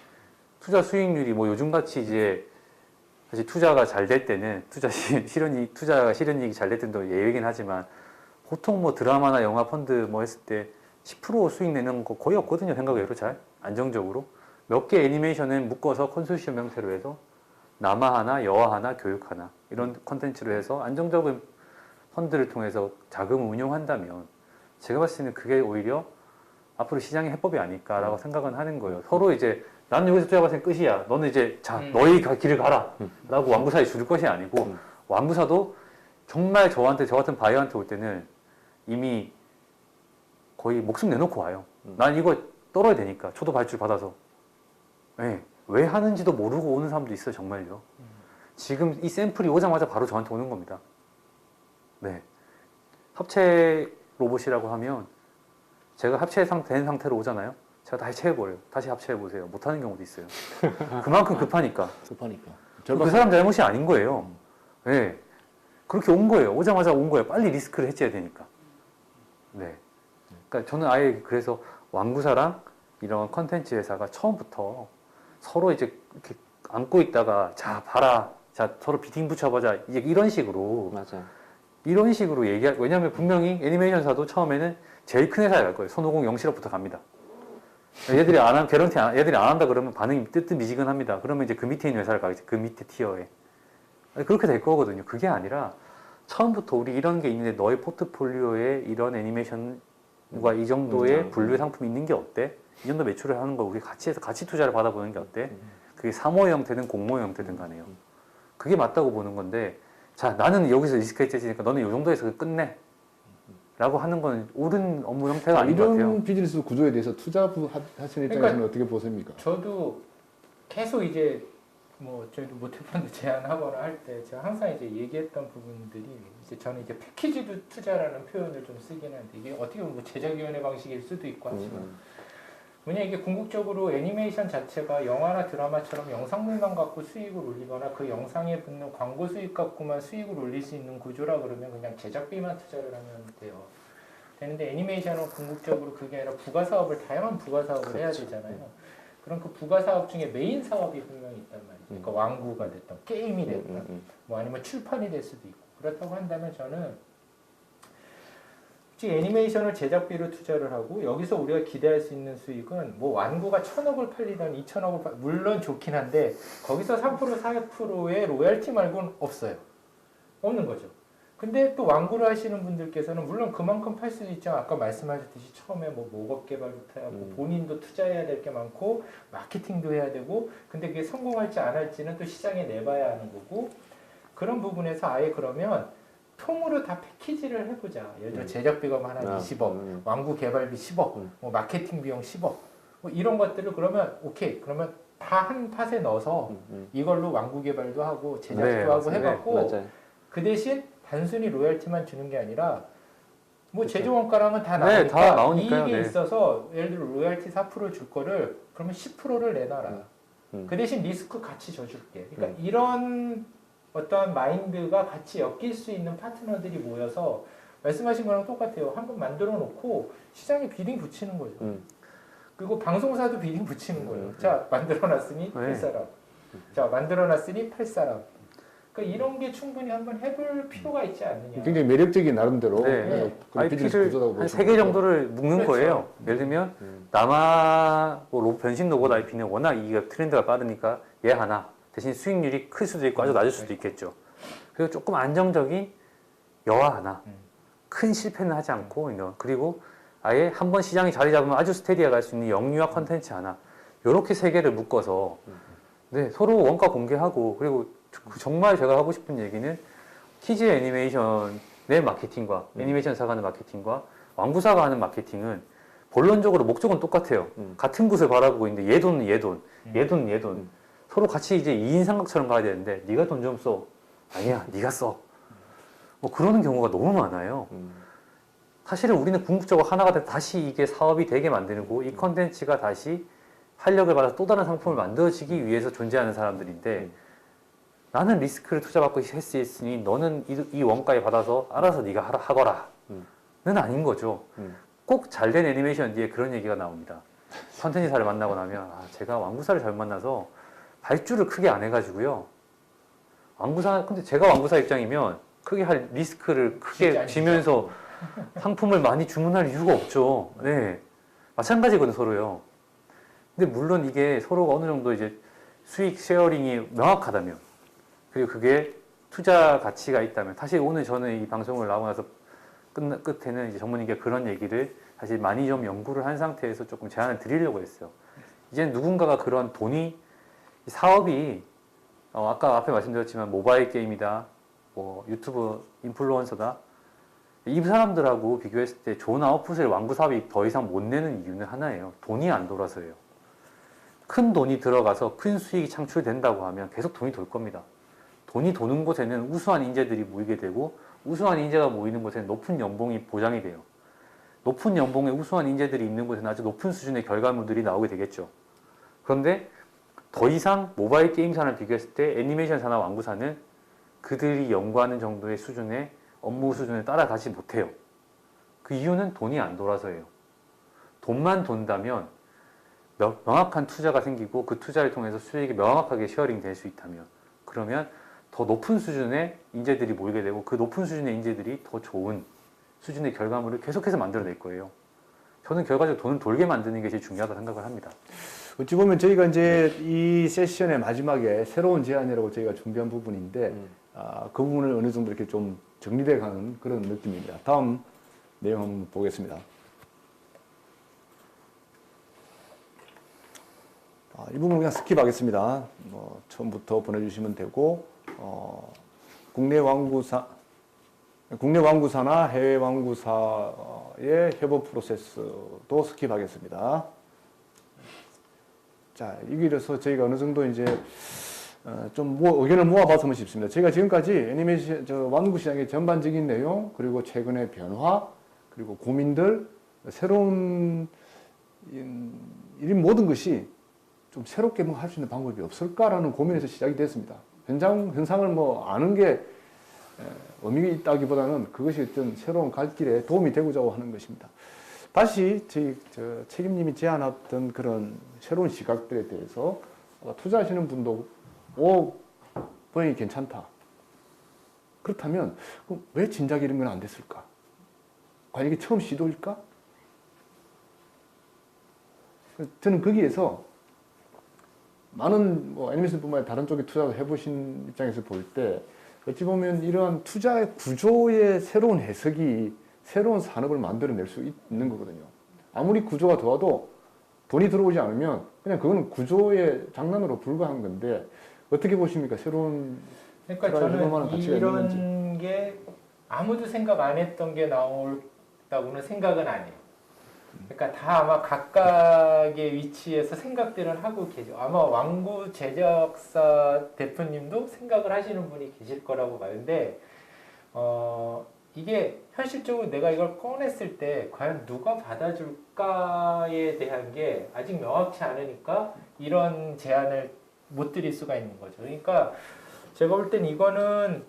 B: 투자 수익률이 뭐 요즘같이 이제 사실 투자가 잘 될 때는 투자가 실현이익이 잘 될 때도 예외긴 하지만 보통 뭐 드라마나 영화 펀드 뭐 했을 때 10% 수익 내는 거 거의 없거든요. 생각외로 잘 안정적으로 몇 개 애니메이션은 묶어서 컨소시엄 형태로 해서 남아 하나, 여아 하나, 교육 하나 이런 컨텐츠로 해서 앞으로 시장의 해법이 아닐까라고 생각은 하는 거예요. 서로 이제 나는 여기서 투자받으면 끝이야. 너는 이제 자 너희 길을 가라. 라고 왕구사에 줄 것이 아니고 왕구사도 정말 저 같은 바이어한테 올 때는 이미 거의 목숨 내놓고 와요. 난 이거 떨어야 되니까 초도 발주를 받아서. 네. 왜 하는지도 모르고 오는 사람도 있어요, 정말요. 지금 이 샘플이 오자마자 바로 저한테 오는 겁니다. 네. 합체 로봇이라고 하면 제가 합체된 상태로 오잖아요. 제가 다시 채워버려요. 다시 합체해보세요. 못하는 경우도 있어요. 그만큼 급하니까.
A: 급하니까.
B: 그 사람 잘못이 아닌 거예요. 네. 그렇게 온 거예요. 오자마자 온 거예요. 빨리 리스크를 해줘야 되니까. 네. 그러니까 저는 아예 그래서 왕구사랑 이런 컨텐츠 회사가 처음부터 서로 이제 이렇게 안고 있다가 자 봐라, 자 서로 비팅 붙여보자 이제 이런 식으로
D: 맞아요.
B: 이런 식으로 얘기할. 왜냐하면 분명히 애니메이션사도 처음에는 제일 큰 회사에 갈 거예요. 손오공 영실업부터 갑니다. 얘들이 안 한, 개런티 얘들이 안 한다 그러면 반응이 뜨뜻미지근합니다. 그러면 이제 그 밑에 있는 회사를 가겠지. 그 밑에 티어에. 그렇게 될 거거든요. 그게 아니라 처음부터 우리 이런 게 있는데 너의 포트폴리오에 이런 애니메이션과 이 정도의 분류의 상품이 있는 게 어때? 이 정도 매출을 하는 걸 우리 같이 해서 같이 투자를 받아보는 게 어때? 그게 사모 형태든 공모 형태든 간에요. 그게 맞다고 보는 건데, 자, 나는 여기서 리스크 해제지니까 너는 이 정도에서 끝내. 라고 하는 건 옳은 업무 형태가 아닌 것 같아요.
A: 이런 비즈니스 구조에 대해서 투자하시는 입장에서는
C: 그러니까
A: 어떻게 보십니까?
C: 저도 계속 이제 뭐 저희도 모태펀드 제안하거나 할 때 제가 항상 이제 얘기했던 부분들이 이제 저는 이제 패키지드 투자라는 표현을 좀 쓰긴 하는데 이게 어떻게 보면 뭐 제작위원회 방식일 수도 있고 하지만 왜냐 이게 궁극적으로 애니메이션 자체가 영화나 드라마처럼 영상물만 갖고 수익을 올리거나 그 영상에 붙는 광고 수익 갖고만 수익을 올릴 수 있는 구조라 그러면 그냥 제작비만 투자를 하면 돼요. 되는데 애니메이션은 궁극적으로 그게 아니라 부가 사업을 다양한 부가 사업을 해야 되잖아요. 그럼 그 부가 사업 중에 메인 사업이 분명히 있단 말이죠. 그러니까 왕구가 됐던 게임이 됐던 뭐 아니면 출판이 될 수도 있고 그렇다고 한다면 저는 즉 애니메이션을 제작비로 투자를 하고 여기서 우리가 기대할 수 있는 수익은 뭐 완구가 1,000억을 팔리던 2,000억을 물론 좋긴 한데 거기서 3% 4%의 로열티 말고는 없어요. 없는 거죠. 근데 또 완구를 하시는 분들께서는 물론 그만큼 팔 수도 있죠. 아까 말씀하셨듯이 처음에 뭐 목업 개발부터 하고 본인도 투자해야 될 게 많고 마케팅도 해야 되고 근데 그게 성공할지 안 할지는 또 시장에 내봐야 하는 거고 그런 부분에서 아예 그러면 통으로 다 패키지를 해보자. 예를 들어 제작비가 한 20억, 완구 개발비 10억, 뭐 마케팅 비용 10억 뭐 이런 것들을 그러면 오케이 그러면 다 한 팟에 넣어서 이걸로 완구 개발도 하고 제작도
B: 네,
C: 하고 해갖고
D: 맞아요.
C: 그 대신 단순히 로열티만 주는 게 아니라 뭐 제조 원가랑은 다
B: 네,
C: 나오니까,
B: 다 나오니까요.
C: 이익이
B: 네.
C: 있어서 예를 들어 로열티 4% 줄 거를 그러면 10%를 내놔라. 그 대신 리스크 같이 져줄게. 그러니까 이런 어떠한 마인드가 같이 엮일 수 있는 파트너들이 모여서 말씀하신 거랑 똑같아요. 한번 만들어 놓고 시장에 비딩 붙이는 거죠. 그리고 방송사도 비딩 붙이는 거예요. 자 만들어 놨으니 팔 사람. 자 만들어 놨으니 팔 사람. 그러니까 이런 게 충분히 한번 해볼 필요가 있지 않느냐.
A: 굉장히 매력적인 나름대로
B: 네.
A: 그런 비즈니스
B: IP를
A: 구조라고
B: 한
A: 보시면
B: 3개 정도를 묶는
C: 그렇죠.
B: 거예요. 예를 들면 남아 뭐 변신 로봇 IP는 워낙 이게 트렌드가 빠르니까 얘 하나 대신 수익률이 클 수도 있고 아주 낮을 수도 있겠죠. 그리고 조금 안정적인 여아 하나 큰 실패는 하지 않고 그리고 아예 한번 시장이 자리 잡으면 아주 스테디하게 갈 수 있는 영유아 컨텐츠 하나 이렇게 3개를 묶어서 네, 서로 원가 공개하고 그리고 정말 제가 하고 싶은 얘기는 키즈 애니메이션의 마케팅과 애니메이션사가 하는 마케팅과 왕구사가 하는 마케팅은 본론적으로 목적은 똑같아요. 같은 곳을 바라보고 있는데 얘 돈, 얘 돈, 얘 돈, 얘 돈. 서로 같이 이제 2인 삼각처럼 가야 되는데 네가 돈 좀 써. 아니야, 네가 써. 뭐 그러는 경우가 너무 많아요. 사실은 우리는 궁극적으로 하나가 돼서 다시 이게 사업이 되게 만드고 이 컨텐츠가 다시 활력을 받아서 또 다른 상품을 만들어지기 위해서 존재하는 사람들인데 나는 리스크를 투자받고 했으니 너는 이 원가에 받아서 알아서 네가 하거라 는 아닌 거죠. 꼭 잘된 애니메이션 뒤에 그런 얘기가 나옵니다. 컨텐츠사를 만나고 나면 제가 왕구사를 잘못 만나서 발주를 크게 안 해가지고요. 근데 제가 왕구사 입장이면 크게 할 리스크를 크게 지면서 상품을 많이 주문할 이유가 없죠. 네, 마찬가지거든요, 서로요. 근데 물론 이게 서로가 어느 정도 이제 수익 쉐어링이 명확하다면, 그리고 그게 투자 가치가 있다면, 사실 오늘 저는 이 방송을 나오고 나서 끝에는 이제 전문의가 그런 얘기를 사실 많이 좀 연구를 한 상태에서 조금 제안을 드리려고 했어요. 이제 누군가가 그런 돈이 이 사업이 아까 앞에 말씀드렸지만 모바일 게임이다, 뭐 유튜브 인플루언서다. 이 사람들하고 비교했을 때 존 아웃풋의 완구 사업이 더 이상 못 내는 이유는 하나예요. 돈이 안 돌아서예요. 큰 돈이 들어가서 큰 수익이 창출된다고 하면 계속 돈이 돌 겁니다. 돈이 도는 곳에는 우수한 인재들이 모이게 되고 우수한 인재가 모이는 곳에는 높은 연봉이 보장이 돼요. 높은 연봉에 우수한 인재들이 있는 곳에는 아주 높은 수준의 결과물들이 나오게 되겠죠. 그런데 더 이상 모바일 게임사를 비교했을 때 애니메이션사나 완구사는 그들이 연구하는 정도의 수준의 업무 수준을 따라가지 못해요. 그 이유는 돈이 안 돌아서예요. 돈만 돈다면 명확한 투자가 생기고 그 투자를 통해서 수익이 명확하게 쉐어링 될 수 있다면 그러면 더 높은 수준의 인재들이 모이게 되고 그 높은 수준의 인재들이 더 좋은 수준의 결과물을 계속해서 만들어낼 거예요. 저는 결과적으로 돈을 돌게 만드는 게 제일 중요하다고 생각을 합니다.
A: 어찌 보면 저희가 이제 이 세션의 마지막에 새로운 제안이라고 저희가 준비한 부분인데 그 부분을 어느 정도 이렇게 좀 정리돼 가는 그런 느낌입니다. 다음 내용 한번 보겠습니다. 이 부분 그냥 스킵하겠습니다. 처음부터 보내주시면 되고 국내 완구사나 해외 완구사의 협업 프로세스도 스킵하겠습니다. 자, 이래서 저희가 어느 정도 이제 좀 의견을 모아봤으면 싶습니다. 저희가 지금까지 애니메이션 완구 시장의 전반적인 내용, 그리고 최근의 변화, 그리고 고민들, 새로운 이 모든 것이 좀 새롭게 뭐 할 수 있는 방법이 없을까라는 고민에서 시작이 됐습니다. 현상을 뭐 아는 게 의미가 있다기보다는 그것이 어떤 새로운 갈 길에 도움이 되고자 하는 것입니다. 다시 저희 책임님이 제안했던 그런 새로운 시각들에 대해서 투자하시는 분도 분명히 괜찮다. 그렇다면 그럼 왜 진작 이런 건 안 됐을까? 과연 이게 처음 시도일까? 저는 거기에서 많은 애니메이션뿐만 아니라 다른 쪽에 투자를 해보신 입장에서 볼 때 어찌 보면 이러한 투자의 구조의 새로운 해석이 새로운 산업을 만들어낼 수 있는 거거든요. 아무리 구조가 좋아도 돈이 들어오지 않으면 그냥 그건 구조의 장난으로 불과한 건데 어떻게 보십니까? 새로운
C: 그러니까 저는 이런 게 아무도 생각 안 했던 게 나올다고는 생각은 안 해요. 그러니까 다 아마 각각의 위치에서 생각들을 하고 계죠. 아마 완구 제작사 대표님도 생각을 하시는 분이 계실 거라고 봐는데 이게 현실적으로 내가 이걸 꺼냈을 때 과연 누가 받아줄까에 대한 게 아직 명확치 않으니까 이런 제안을 못 드릴 수가 있는 거죠. 그러니까 제가 볼 땐 이거는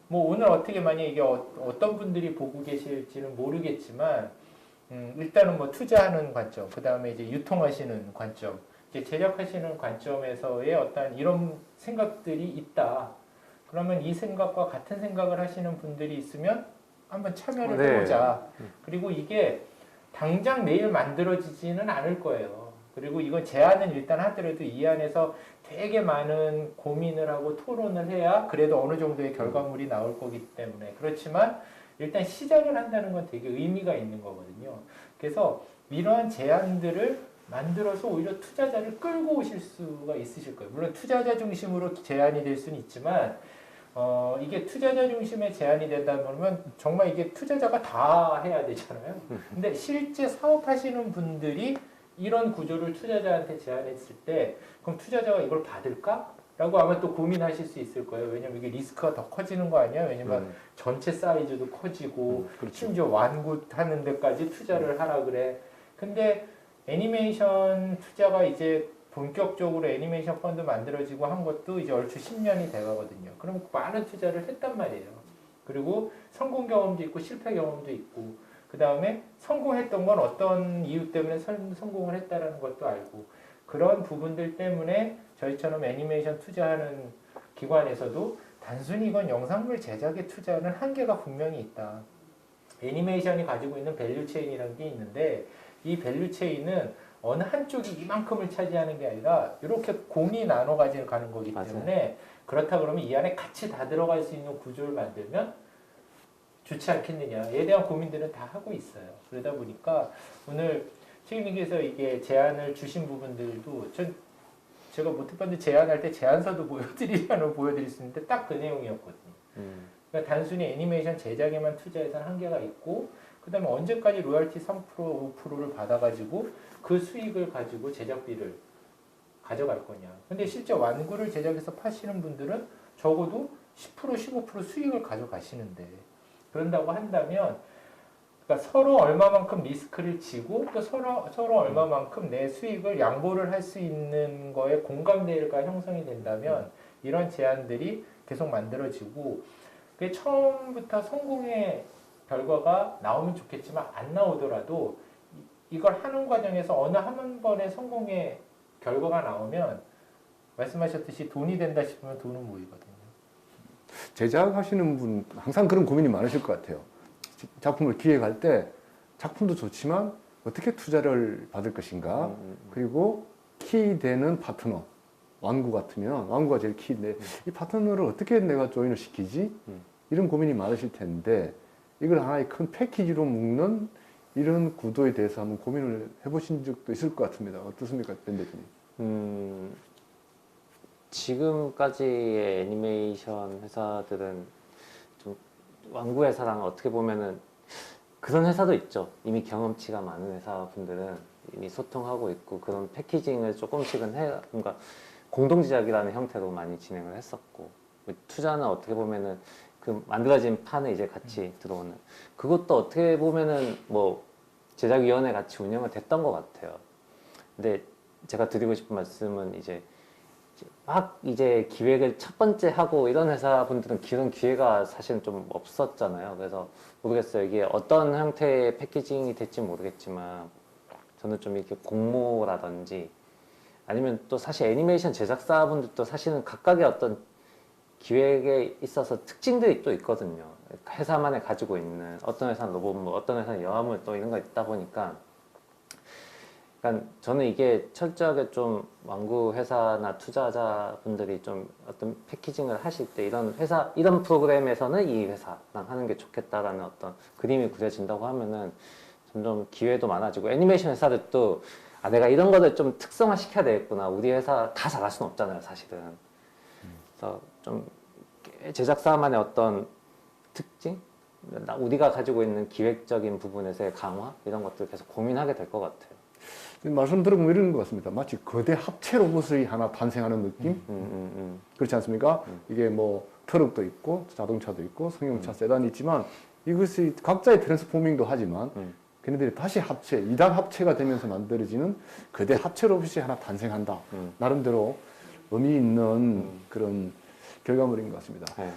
C: 뭐 오늘 어떻게 만약에 이게 어떤 분들이 보고 계실지는 모르겠지만 일단은 뭐 투자하는 관점, 그 다음에 이제 유통하시는 관점, 이제 제작하시는 관점에서의 어떤 이런 생각들이 있다. 그러면 이 생각과 같은 생각을 하시는 분들이 있으면 한번 참여를 해보자. 그리고 이게 당장 내일 만들어지지는 않을 거예요. 그리고 이건 제안은 일단 하더라도 이 안에서 되게 많은 고민을 하고 토론을 해야 그래도 어느 정도의 결과물이 나올 거기 때문에. 그렇지만 일단 시작을 한다는 건 되게 의미가 있는 거거든요. 그래서 이러한 제안들을 만들어서 오히려 투자자를 끌고 오실 수가 있으실 거예요. 물론 투자자 중심으로 제안이 될 수는 있지만 이게 투자자 중심의 제안이 된다 그러면 정말 이게 투자자가 다 해야 되잖아요. 근데 실제 사업하시는 분들이 이런 구조를 투자자한테 제안했을 때 그럼 투자자가 이걸 받을까? 라고 아마 또 고민하실 수 있을 거예요. 왜냐면 이게 리스크가 더 커지는 거 아니야? 왜냐면 전체 사이즈도 커지고
A: 그렇죠.
C: 심지어 완구하는 데까지 투자를 하라 그래. 근데 애니메이션 투자가 이제 본격적으로 애니메이션 펀드 만들어지고 한 것도 이제 얼추 10년이 돼가거든요. 그럼 많은 투자를 했단 말이에요. 그리고 성공 경험도 있고 실패 경험도 있고 그 다음에 성공했던 건 어떤 이유 때문에 성공을 했다라는 것도 알고 그런 부분들 때문에 저희처럼 애니메이션 투자하는 기관에서도 단순히 이건 영상물 제작에 투자하는 한계가 분명히 있다. 애니메이션이 가지고 있는 밸류 체인이라는 게 있는데 이 밸류 체인은 어느 한쪽이 이만큼을 차지하는 게 아니라 이렇게 공이 나눠 가지고 가는 거기 때문에 그렇다 그러면 이 안에 같이 다 들어갈 수 있는 구조를 만들면 좋지 않겠느냐에 대한 고민들은 다 하고 있어요. 그러다 보니까 오늘 책임님께서 이게 제안을 주신 부분들도 제가 모태반도 제안할 때 제안서도 보여드리려면 보여드릴 수 있는데 딱 그 내용이었거든요. 그러니까 단순히 애니메이션 제작에만 투자해서는 한계가 있고 그 다음에 언제까지 로열티 3% 5%를 받아가지고 그 수익을 가지고 제작비를 가져갈 거냐. 근데 실제 완구를 제작해서 파시는 분들은 적어도 10% 15% 수익을 가져가시는데 그런다고 한다면 그러니까 서로 얼마만큼 리스크를 지고 또 서로 얼마만큼 내 수익을 양보를 할 수 있는 거에 공감대가 형성이 된다면 이런 제안들이 계속 만들어지고 그게 처음부터 성공의 결과가 나오면 좋겠지만 안 나오더라도 이걸 하는 과정에서 어느 한 번의 성공의 결과가 나오면 말씀하셨듯이 돈이 된다 싶으면 돈은 모이거든요.
A: 제작하시는 분 항상 그런 고민이 많으실 것 같아요. 작품을 기획할 때 작품도 좋지만 어떻게 투자를 받을 것인가 그리고 키되는 파트너 완구 같으면 완구가 제일 키인데 이 파트너를 어떻게 내가 조인을 시키지? 이런 고민이 많으실 텐데 이걸 하나의 큰 패키지로 묶는 이런 구도에 대해서 한번 고민을 해보신 적도 있을 것 같습니다. 어떻습니까, Ben 대표님?
D: 지금까지의 애니메이션 회사들은 좀 완구 회사랑 어떻게 보면은 그런 회사도 있죠. 이미 경험치가 많은 회사분들은 이미 소통하고 있고 그런 패키징을 조금씩은 뭔가 공동 제작이라는 형태로 많이 진행을 했었고 투자는 어떻게 보면은 그 만들어진 판에 이제 같이 들어오는 그것도 어떻게 보면은 뭐 제작위원회 같이 운영을 됐던 것 같아요. 근데 제가 드리고 싶은 말씀은 이제 막 이제 기획을 첫 번째 하고 이런 회사분들은 그런 기회가 사실은 좀 없었잖아요. 그래서 모르겠어요. 이게 어떤 형태의 패키징이 될지 모르겠지만 저는 좀 이렇게 공모라든지 아니면 또 사실 애니메이션 제작사분들도 사실은 각각의 어떤 기획에 있어서 특징들이 또 있거든요. 회사만에 가지고 있는 어떤 회사는 로봇물, 어떤 회사는 영화물 또 이런 거 있다 보니까 그러니까 저는 이게 철저하게 좀 완구 회사나 투자자분들이 좀 어떤 패키징을 하실 때 이런 회사, 이런 프로그램에서는 이 회사랑 하는 게 좋겠다라는 어떤 그림이 그려진다고 하면은 점점 기회도 많아지고 애니메이션 회사들도 아, 내가 이런 거를 좀 특성화 시켜야 되겠구나. 우리 회사 다 잘할 수는 없잖아요, 사실은. 그래서 좀 제작사만의 어떤 특징? 우리가 가지고 있는 기획적인 부분에서의 강화? 이런 것들 계속 고민하게 될 것 같아요.
A: 말씀 들어보면 이런 것 같습니다. 마치 거대 합체 로봇이 하나 탄생하는 느낌? 그렇지 않습니까? 이게 뭐 트럭도 있고 자동차도 있고 승용차 세단이 있지만 이것이 각자의 트랜스포밍도 하지만 걔네들이 다시 합체, 2단 합체가 되면서 만들어지는 거대 합체 로봇이 하나 탄생한다. 나름대로 의미 있는 그런 결과물인 것 같습니다.
D: 네.